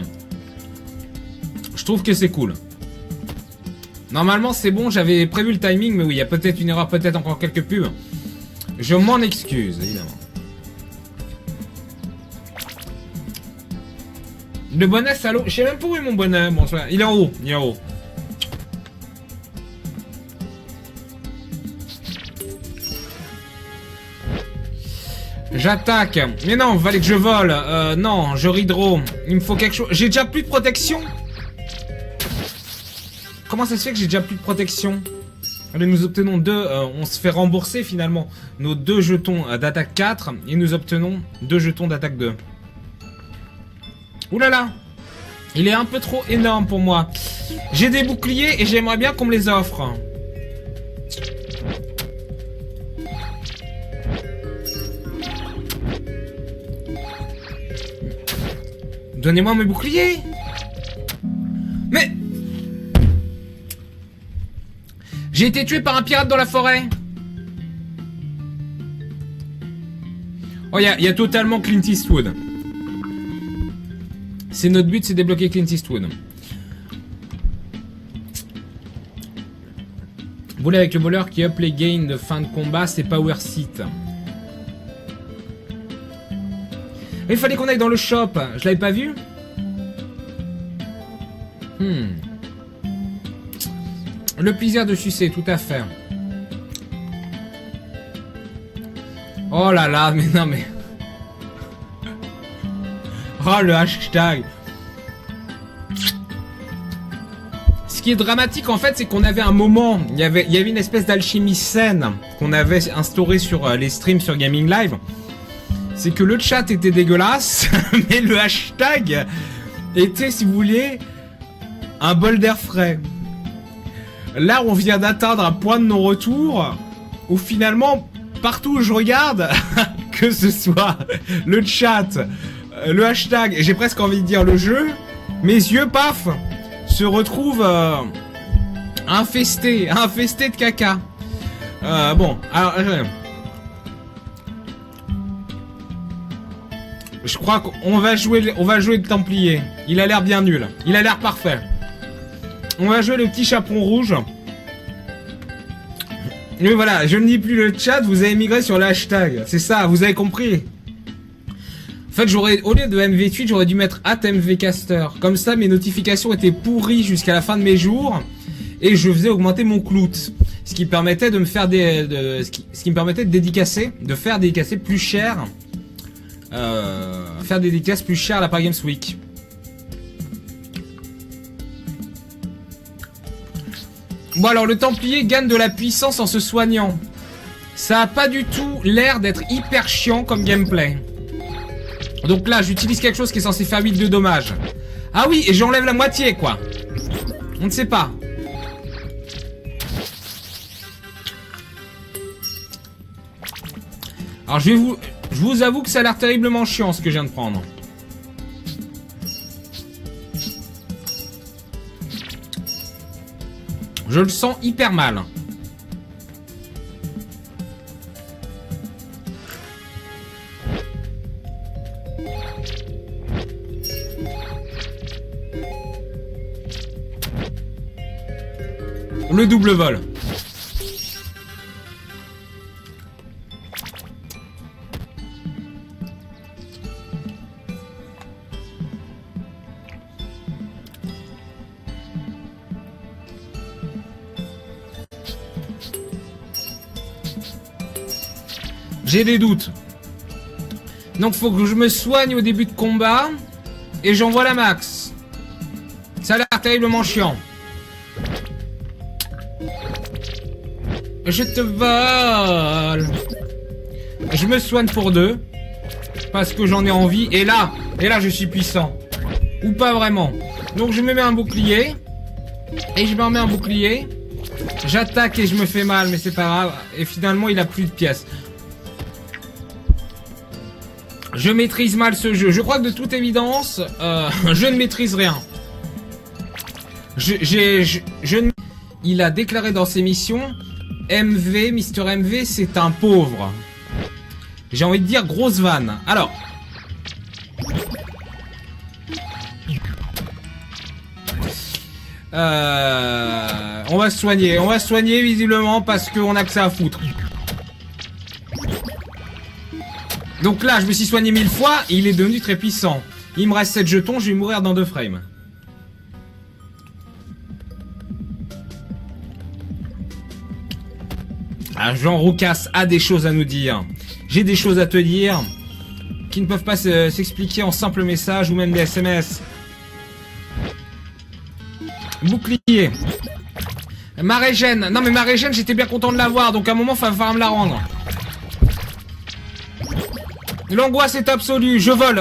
Speaker 1: je trouve que c'est cool. Normalement, c'est bon, j'avais prévu le timing, mais oui, il y a peut-être une erreur, peut-être encore quelques pubs. Je m'en excuse, évidemment. Le bonnet salaud. Je sais même pas où est mon bonnet. Bon, il est en haut. Il est en haut. J'attaque. Mais non, fallait que je vole. Non, je ridro. Il me faut quelque chose. J'ai déjà plus de protection. Comment ça se fait que j'ai déjà plus de protection? Allez, nous obtenons on se fait rembourser finalement nos 2 jetons d'attaque 4 et nous obtenons 2 jetons d'attaque 2. Ouh là là, il est un peu trop énorme pour moi. J'ai des boucliers et j'aimerais bien qu'on me les offre. Donnez-moi mes boucliers. Mais j'ai été tué par un pirate dans la forêt. Oh, il y a totalement Clint Eastwood. C'est notre but, c'est débloquer Clint Eastwood. Voler avec le voleur qui up les gains de fin de combat, c'est pas worth it. Mais il fallait qu'on aille dans le shop. Je l'avais pas vu. Le plaisir de sucer, tout à fait. Oh là là, mais non mais... Oh le hashtag. Ce qui est dramatique en fait, c'est qu'on avait un moment, il y avait une espèce d'alchimie saine qu'on avait instaurée sur les streams sur Gaming Live. C'est que le chat était dégueulasse, mais le hashtag était, si vous voulez, un bol d'air frais. Là, on vient d'atteindre un point de non-retour où finalement, partout où je regarde, que ce soit le chat, le hashtag, et j'ai presque envie de dire le jeu, mes yeux, paf, se retrouvent infestés de caca. Bon, alors... je crois qu'on va jouer le Templier. Il a l'air bien nul. Il a l'air parfait. On va jouer le petit chaperon rouge. Mais voilà, je ne dis plus le chat, vous avez migré sur le hashtag. C'est ça, vous avez compris. En fait, au lieu de MV tweet, j'aurais dû mettre @MVcaster. Comme ça, mes notifications étaient pourries jusqu'à la fin de mes jours. Et je faisais augmenter mon clout. Ce qui permettait de me faire ce qui me permettait de faire dédicacer plus cher. Faire des dédicaces plus chères à la Paris Games Week. Bon alors le Templier gagne de la puissance en se soignant. Ça a pas du tout l'air d'être hyper chiant comme gameplay. Donc là j'utilise quelque chose qui est censé faire 8 de dommages. Ah oui, et j'enlève la moitié quoi. On ne sait pas. Alors je vous avoue que ça a l'air terriblement chiant ce que je viens de prendre. Je le sens hyper mal. Le double vol. J'ai des doutes. Donc faut que je me soigne au début de combat. Et j'envoie la max. Ça a l'air terriblement chiant. Je te vole. Je me soigne pour 2. Parce que j'en ai envie. Et là je suis puissant. Ou pas vraiment. Donc je me mets un bouclier. Et je me remets un bouclier. J'attaque et je me fais mal. Mais c'est pas grave. Et finalement il a plus de pièces. Je maîtrise mal ce jeu. Je crois que de toute évidence, je ne maîtrise rien. Il a déclaré dans ses missions, Mr MV, c'est un pauvre. J'ai envie de dire grosse vanne. Alors. On va se soigner. On va se soigner visiblement parce qu'on a que ça à foutre. Donc là, je me suis soigné 1000 fois et il est devenu très puissant. Il me reste 7 jetons, je vais mourir dans 2 frames. Ah, Jean Roucas a des choses à nous dire. J'ai des choses à te dire qui ne peuvent pas s'expliquer en simples messages ou même des SMS. Bouclier. Ma régène. Non mais ma régène, j'étais bien content de l'avoir, donc à un moment, il va falloir me la rendre. L'angoisse est absolue, je vole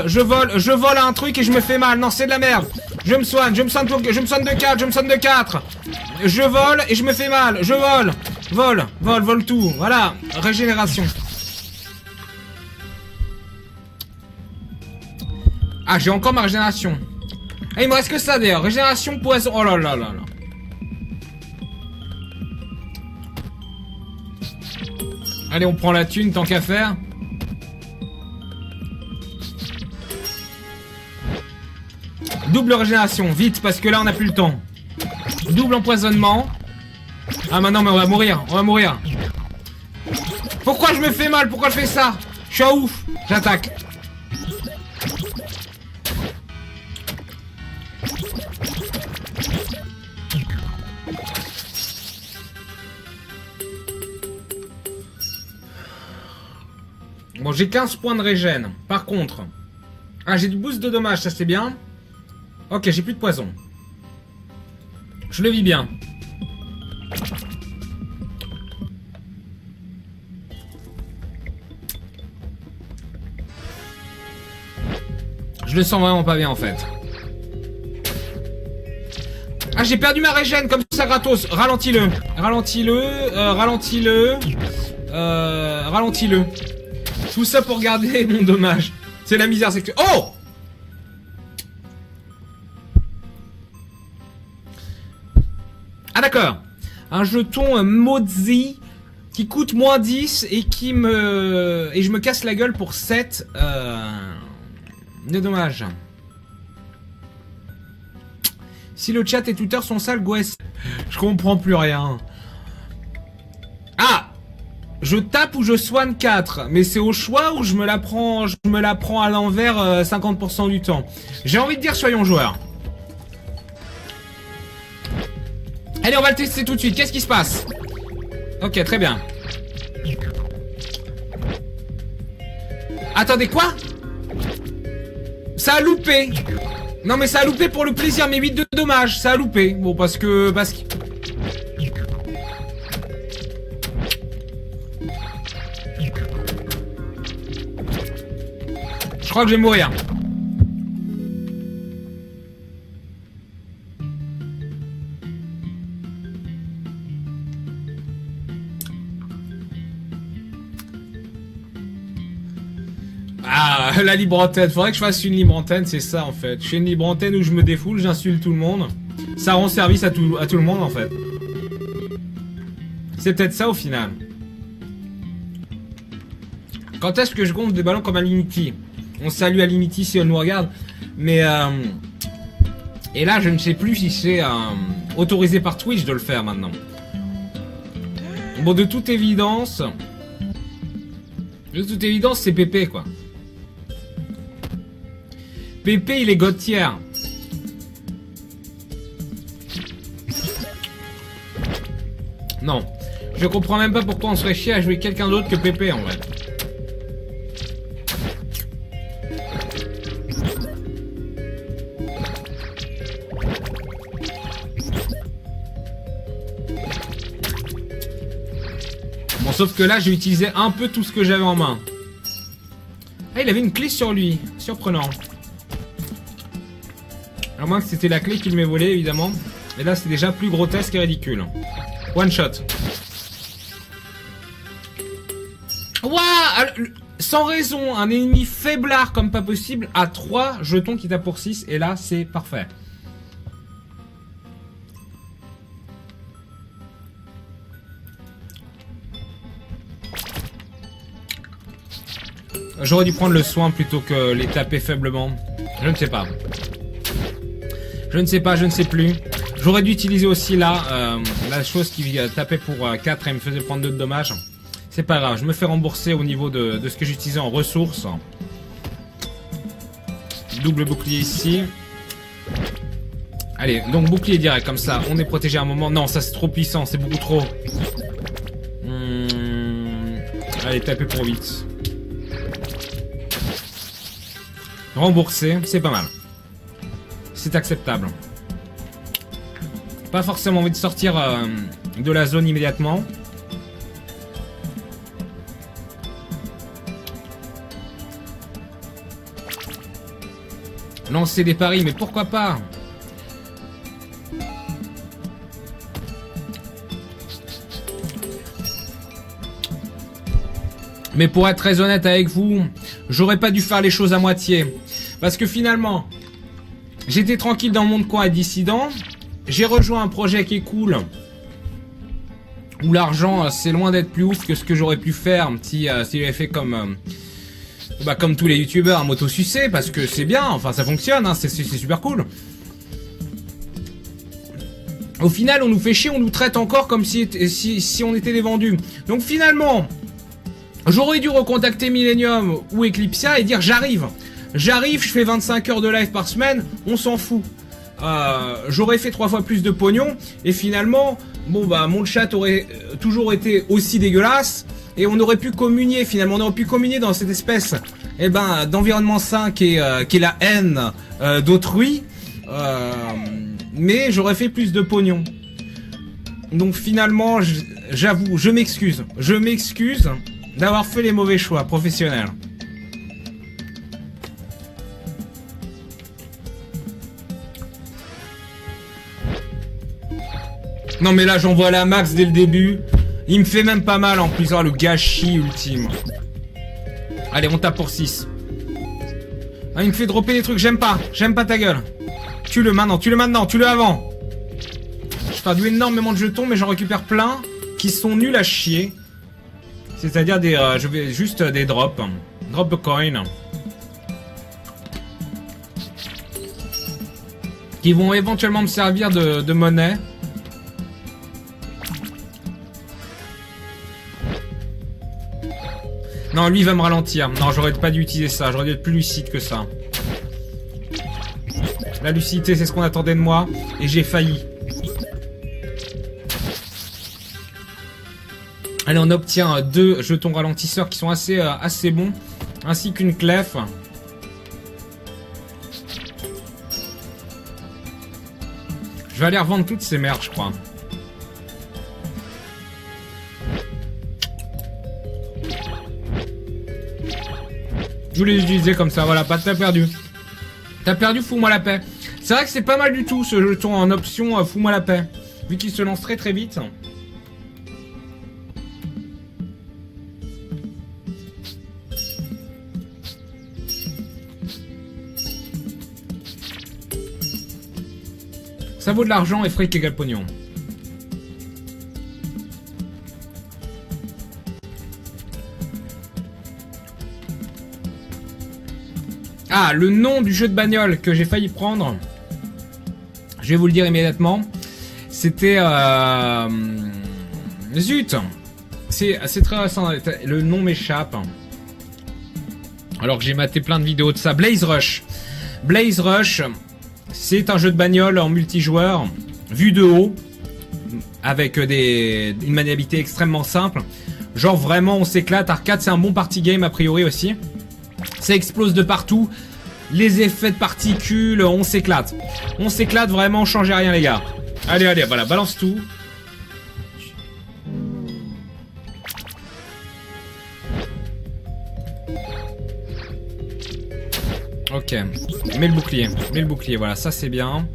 Speaker 1: à un truc et je me fais mal, non c'est de la merde. Je me soigne de 4, Je vole et je me fais mal, je vole tout, voilà, régénération. Ah j'ai encore ma régénération. Ah il me reste que ça d'ailleurs, régénération poison, oh là là là là. Allez on prend la thune tant qu'à faire. Double régénération, vite, parce que là, on n'a plus le temps. Double empoisonnement. Ah, maintenant, mais on va mourir. Pourquoi je me fais mal? Pourquoi je fais ça? Je suis un ouf. J'attaque. Bon, j'ai 15 points de régène. Par contre... Ah, j'ai du boost de dommage, ça c'est bien. Ok, j'ai plus de poison. Je le vis bien. Je le sens vraiment pas bien en fait. Ah, j'ai perdu ma régène comme ça gratos. Ralentis-le. Tout ça pour garder mon dommage. C'est la misère sexuelle. Oh! Ah d'accord. Un jeton Mozi qui coûte moins 10 et qui me... Et je me casse la gueule pour 7 de dommages. Si le chat et Twitter sont sales, Gwes. Je comprends plus rien. Ah! Je tape ou je soigne 4, mais c'est au choix ou je me la prends à l'envers 50% du temps. J'ai envie de dire soyons joueurs. Allez, on va le tester tout de suite. Qu'est-ce qui se passe? Ok, très bien. Attendez, quoi? Ça a loupé. Non, mais ça a loupé pour le plaisir, mais 8 de dommages. Ça a loupé. Bon, parce que... Je crois que je vais mourir. Ah, la libre antenne. Faudrait que je fasse une libre antenne, c'est ça en fait. Je fais une libre antenne où je me défoule, j'insulte tout le monde. Ça rend service à tout le monde en fait. C'est peut-être ça au final. Quand est-ce que je gonfle des ballons comme Alinity? On salue Alinity si on nous regarde. Mais et là je ne sais plus si c'est autorisé par Twitch de le faire maintenant. Bon, de toute évidence c'est Pépé quoi. Pépé il est god tier. Non, je comprends même pas pourquoi on serait chier à jouer quelqu'un d'autre que Pépé en vrai. Bon, sauf que là j'ai utilisé un peu tout ce que j'avais en main. Ah, il avait une clé sur lui, surprenant. À moins que c'était la clé qu'il m'ait volée évidemment. Et là c'est déjà plus grotesque et ridicule. One shot. Waouh! Sans raison, un ennemi faiblard comme pas possible à 3 jetons qui tape pour 6. Et là c'est parfait. J'aurais dû prendre le soin plutôt que les taper faiblement. Je ne sais pas. Je ne sais pas, je ne sais plus. J'aurais dû utiliser aussi là la chose qui tapait pour 4 et me faisait prendre 2 de dommages. C'est pas grave, je me fais rembourser au niveau de ce que j'utilisais en ressources. Double bouclier ici. Allez, donc bouclier direct, comme ça, on est protégé à un moment. Non, ça c'est trop puissant, c'est beaucoup trop. Allez, taper pour 8. Remboursé, c'est pas mal. C'est acceptable. Pas forcément envie de sortir de la zone immédiatement. Lancer des paris, mais pourquoi pas? Mais pour être très honnête avec vous, j'aurais pas dû faire les choses à moitié. Parce que finalement, j'étais tranquille dans mon coin et dissident. J'ai rejoint un projet qui est cool. Où l'argent, c'est loin d'être plus ouf que ce que j'aurais pu faire si j'avais fait comme tous les youtubeurs, un moto-sucé. Parce que c'est bien, enfin ça fonctionne, hein, c'est super cool. Au final, on nous fait chier, on nous traite encore comme si on était des vendus. Donc finalement, j'aurais dû recontacter Millennium ou Eclipsia et dire j'arrive, je fais 25 heures de live par semaine, on s'en fout. J'aurais fait 3 fois plus de pognon et finalement, bon bah mon chat aurait toujours été aussi dégueulasse et on aurait pu communier finalement, on aurait pu communier dans cette espèce d'environnement sain qui est la haine d'autrui, mais j'aurais fait plus de pognon. Donc finalement, j'avoue, je m'excuse d'avoir fait les mauvais choix professionnels. Non mais là j'envoie la max dès le début. Il me fait même pas mal en plus, le gâchis ultime. Allez, on tape pour 6. Ah, il me fait dropper des trucs, j'aime pas ta gueule. Tue-le maintenant, tue-le avant. Je perds énormément de jetons, mais j'en récupère plein qui sont nuls à chier. C'est-à-dire des... je vais juste des drops. Drop coin. Qui vont éventuellement me servir de monnaie. Non, lui il va me ralentir. Non, j'aurais pas dû utiliser ça. J'aurais dû être plus lucide que ça. La lucidité, c'est ce qu'on attendait de moi. Et j'ai failli. Allez, on obtient 2 jetons ralentisseurs qui sont assez bons. Ainsi qu'une clef. Je vais aller revendre toutes ces merdes, je crois. Je voulais les utiliser comme ça, voilà, pas t'as perdu. T'as perdu, fous-moi la paix. C'est vrai que c'est pas mal du tout ce jeton en option, fous-moi la paix. Vu qu'il se lance très très vite. Ça vaut de l'argent et fric égale pognon. Ah, le nom du jeu de bagnole que j'ai failli prendre, je vais vous le dire immédiatement. C'était... Zut. C'est très récent. Le nom m'échappe. Alors que j'ai maté plein de vidéos de ça. Blaze Rush. Blaze Rush, c'est un jeu de bagnole en multijoueur, vu de haut, avec une maniabilité extrêmement simple. Genre vraiment on s'éclate. Arcade, c'est un bon party game a priori aussi. Ça explose de partout. Les effets de particules, on s'éclate. On s'éclate vraiment, changez rien les gars. Allez, allez, voilà, balance tout. Ok, mets le bouclier, voilà, ça c'est bien.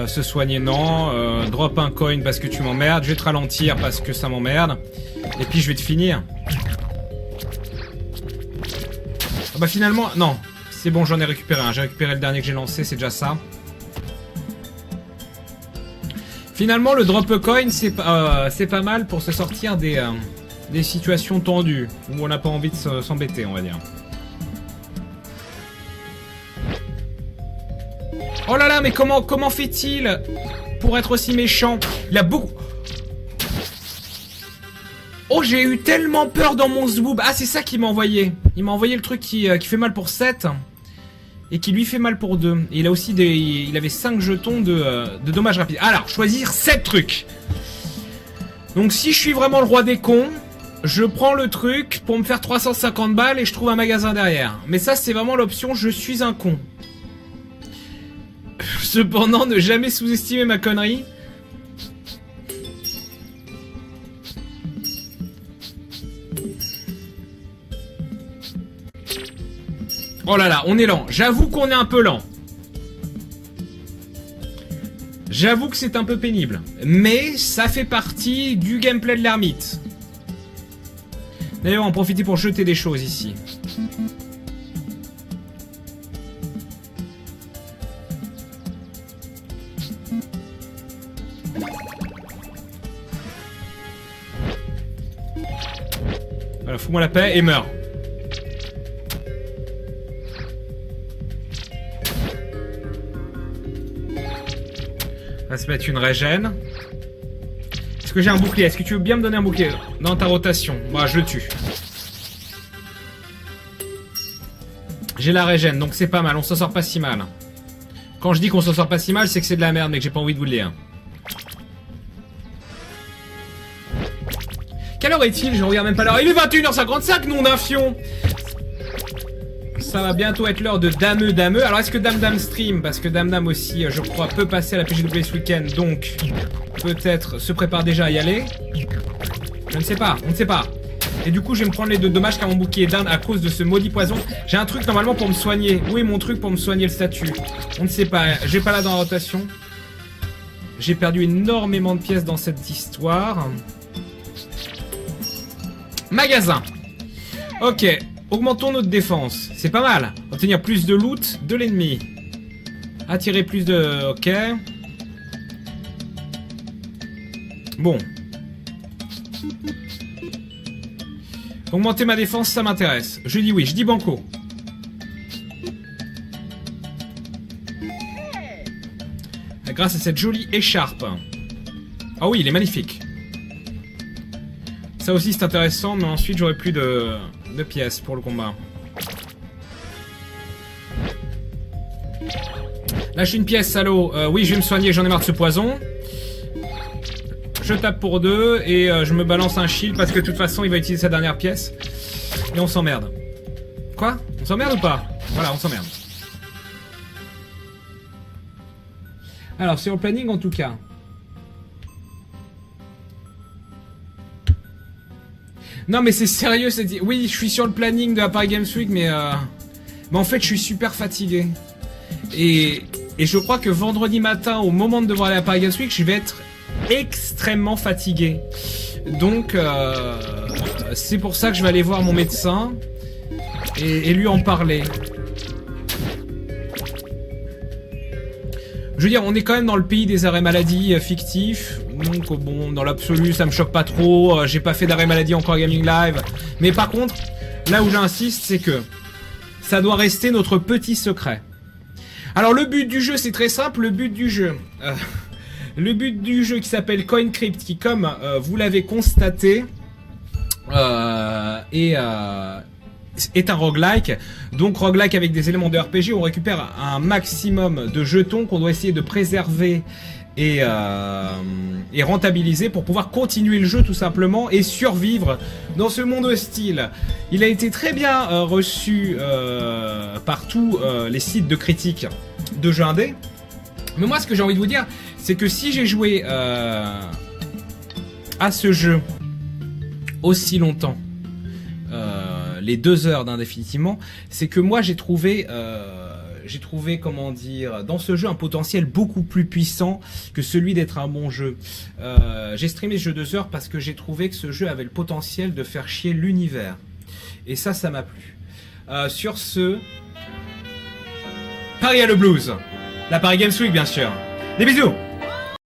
Speaker 1: Se soigner, non. Drop un coin parce que tu m'emmerdes. Je vais te ralentir parce que ça m'emmerde. Et puis je vais te finir. Ah bah finalement, non. C'est bon, j'en ai récupéré un. J'ai récupéré le dernier que j'ai lancé, c'est déjà ça. Finalement, le drop coin, c'est pas mal pour se sortir des situations tendues. Où on n'a pas envie de s'embêter, on va dire. Oh là là, mais comment fait-il pour être aussi méchant? Il a beaucoup... Oh, j'ai eu tellement peur dans mon zboob. Ah, c'est ça qu'il m'a envoyé. Il m'a envoyé le truc qui fait mal pour 7 et qui lui fait mal pour 2. Et il a aussi il avait 5 jetons de dommages rapides. Alors, choisir 7 trucs. Donc, si je suis vraiment le roi des cons, je prends le truc pour me faire 350 balles et je trouve un magasin derrière. Mais ça, c'est vraiment l'option je suis un con. Cependant, ne jamais sous-estimer ma connerie. Oh là là, on est lent. J'avoue qu'on est un peu lent. J'avoue que c'est un peu pénible. Mais ça fait partie du gameplay de l'ermite. D'ailleurs, on va en profiter pour jeter des choses ici. Voilà, fous-moi la paix et meurs. On va se mettre une régène. Est-ce que j'ai un bouclier? Est-ce que tu veux bien me donner un bouclier dans ta rotation? Moi, je le tue. J'ai la régène, donc c'est pas mal. On s'en sort pas si mal. Quand je dis qu'on s'en sort pas si mal, c'est que c'est de la merde, mais que j'ai pas envie de vous le dire. Quelle heure est-il? Je regarde même pas l'heure. Il est 21h55, nom d'un fion. Ça va bientôt être l'heure de Dameux. Alors est-ce que Dame stream? Parce que Dame aussi, je crois, peut passer à la PGW ce week-end. Donc, peut-être se prépare déjà à y aller. Je ne sais pas, on ne sait pas. Et du coup, je vais me prendre les 2 dommages car mon bouclier est down à cause de ce maudit poison. J'ai un truc normalement pour me soigner. Où est mon truc pour me soigner le statut? On ne sait pas. J'ai pas là dans la rotation. J'ai perdu énormément de pièces dans cette histoire. Magasin. Ok. Augmentons notre défense. C'est pas mal. Obtenir plus de loot de l'ennemi. Attirer plus de... Ok. Bon. Augmenter ma défense, ça m'intéresse. Je dis oui, je dis banco. Grâce à cette jolie écharpe. Ah oui, il est magnifique. Ça aussi c'est intéressant, mais ensuite j'aurai plus de pièces pour le combat. Lâche une pièce, salaud. Oui, je vais me soigner, j'en ai marre de ce poison. Je tape pour 2 et je me balance un shield parce que de toute façon il va utiliser sa dernière pièce. Et on s'emmerde. Quoi? On s'emmerde ou pas? Voilà, on s'emmerde. Alors, c'est au planning en tout cas. Non mais c'est sérieux, c'est... Oui, je suis sur le planning de la Paris Games Week, mais en fait je suis super fatigué. Et je crois que vendredi matin, au moment de devoir aller à Paris Games Week, je vais être extrêmement fatigué. Donc c'est pour ça que je vais aller voir mon médecin et lui en parler. Je veux dire, on est quand même dans le pays des arrêts maladie fictifs. Donc bon, dans l'absolu, ça me choque pas trop. J'ai pas fait d'arrêt maladie encore à Gaming Live. Mais par contre, là où j'insiste, c'est que ça doit rester notre petit secret. Alors le but du jeu, c'est très simple. Le but du jeu qui s'appelle CoinCrypt, qui comme vous l'avez constaté, est un roguelike. Donc roguelike avec des éléments de RPG, on récupère un maximum de jetons qu'on doit essayer de préserver et rentabiliser pour pouvoir continuer le jeu tout simplement et survivre dans ce monde hostile. Il a été très bien reçu par tous les sites de critiques de jeux indés. Mais moi ce que j'ai envie de vous dire, c'est que si j'ai joué à ce jeu aussi longtemps, les 2 heures d'indéfinitivement, c'est que moi j'ai trouvé comment dire, dans ce jeu un potentiel beaucoup plus puissant que celui d'être un bon jeu. J'ai streamé ce jeu 2 heures parce que j'ai trouvé que ce jeu avait le potentiel de faire chier l'univers. Et ça m'a plu. Sur ce, Paris à le blues. La Paris Games Week bien sûr. Des bisous.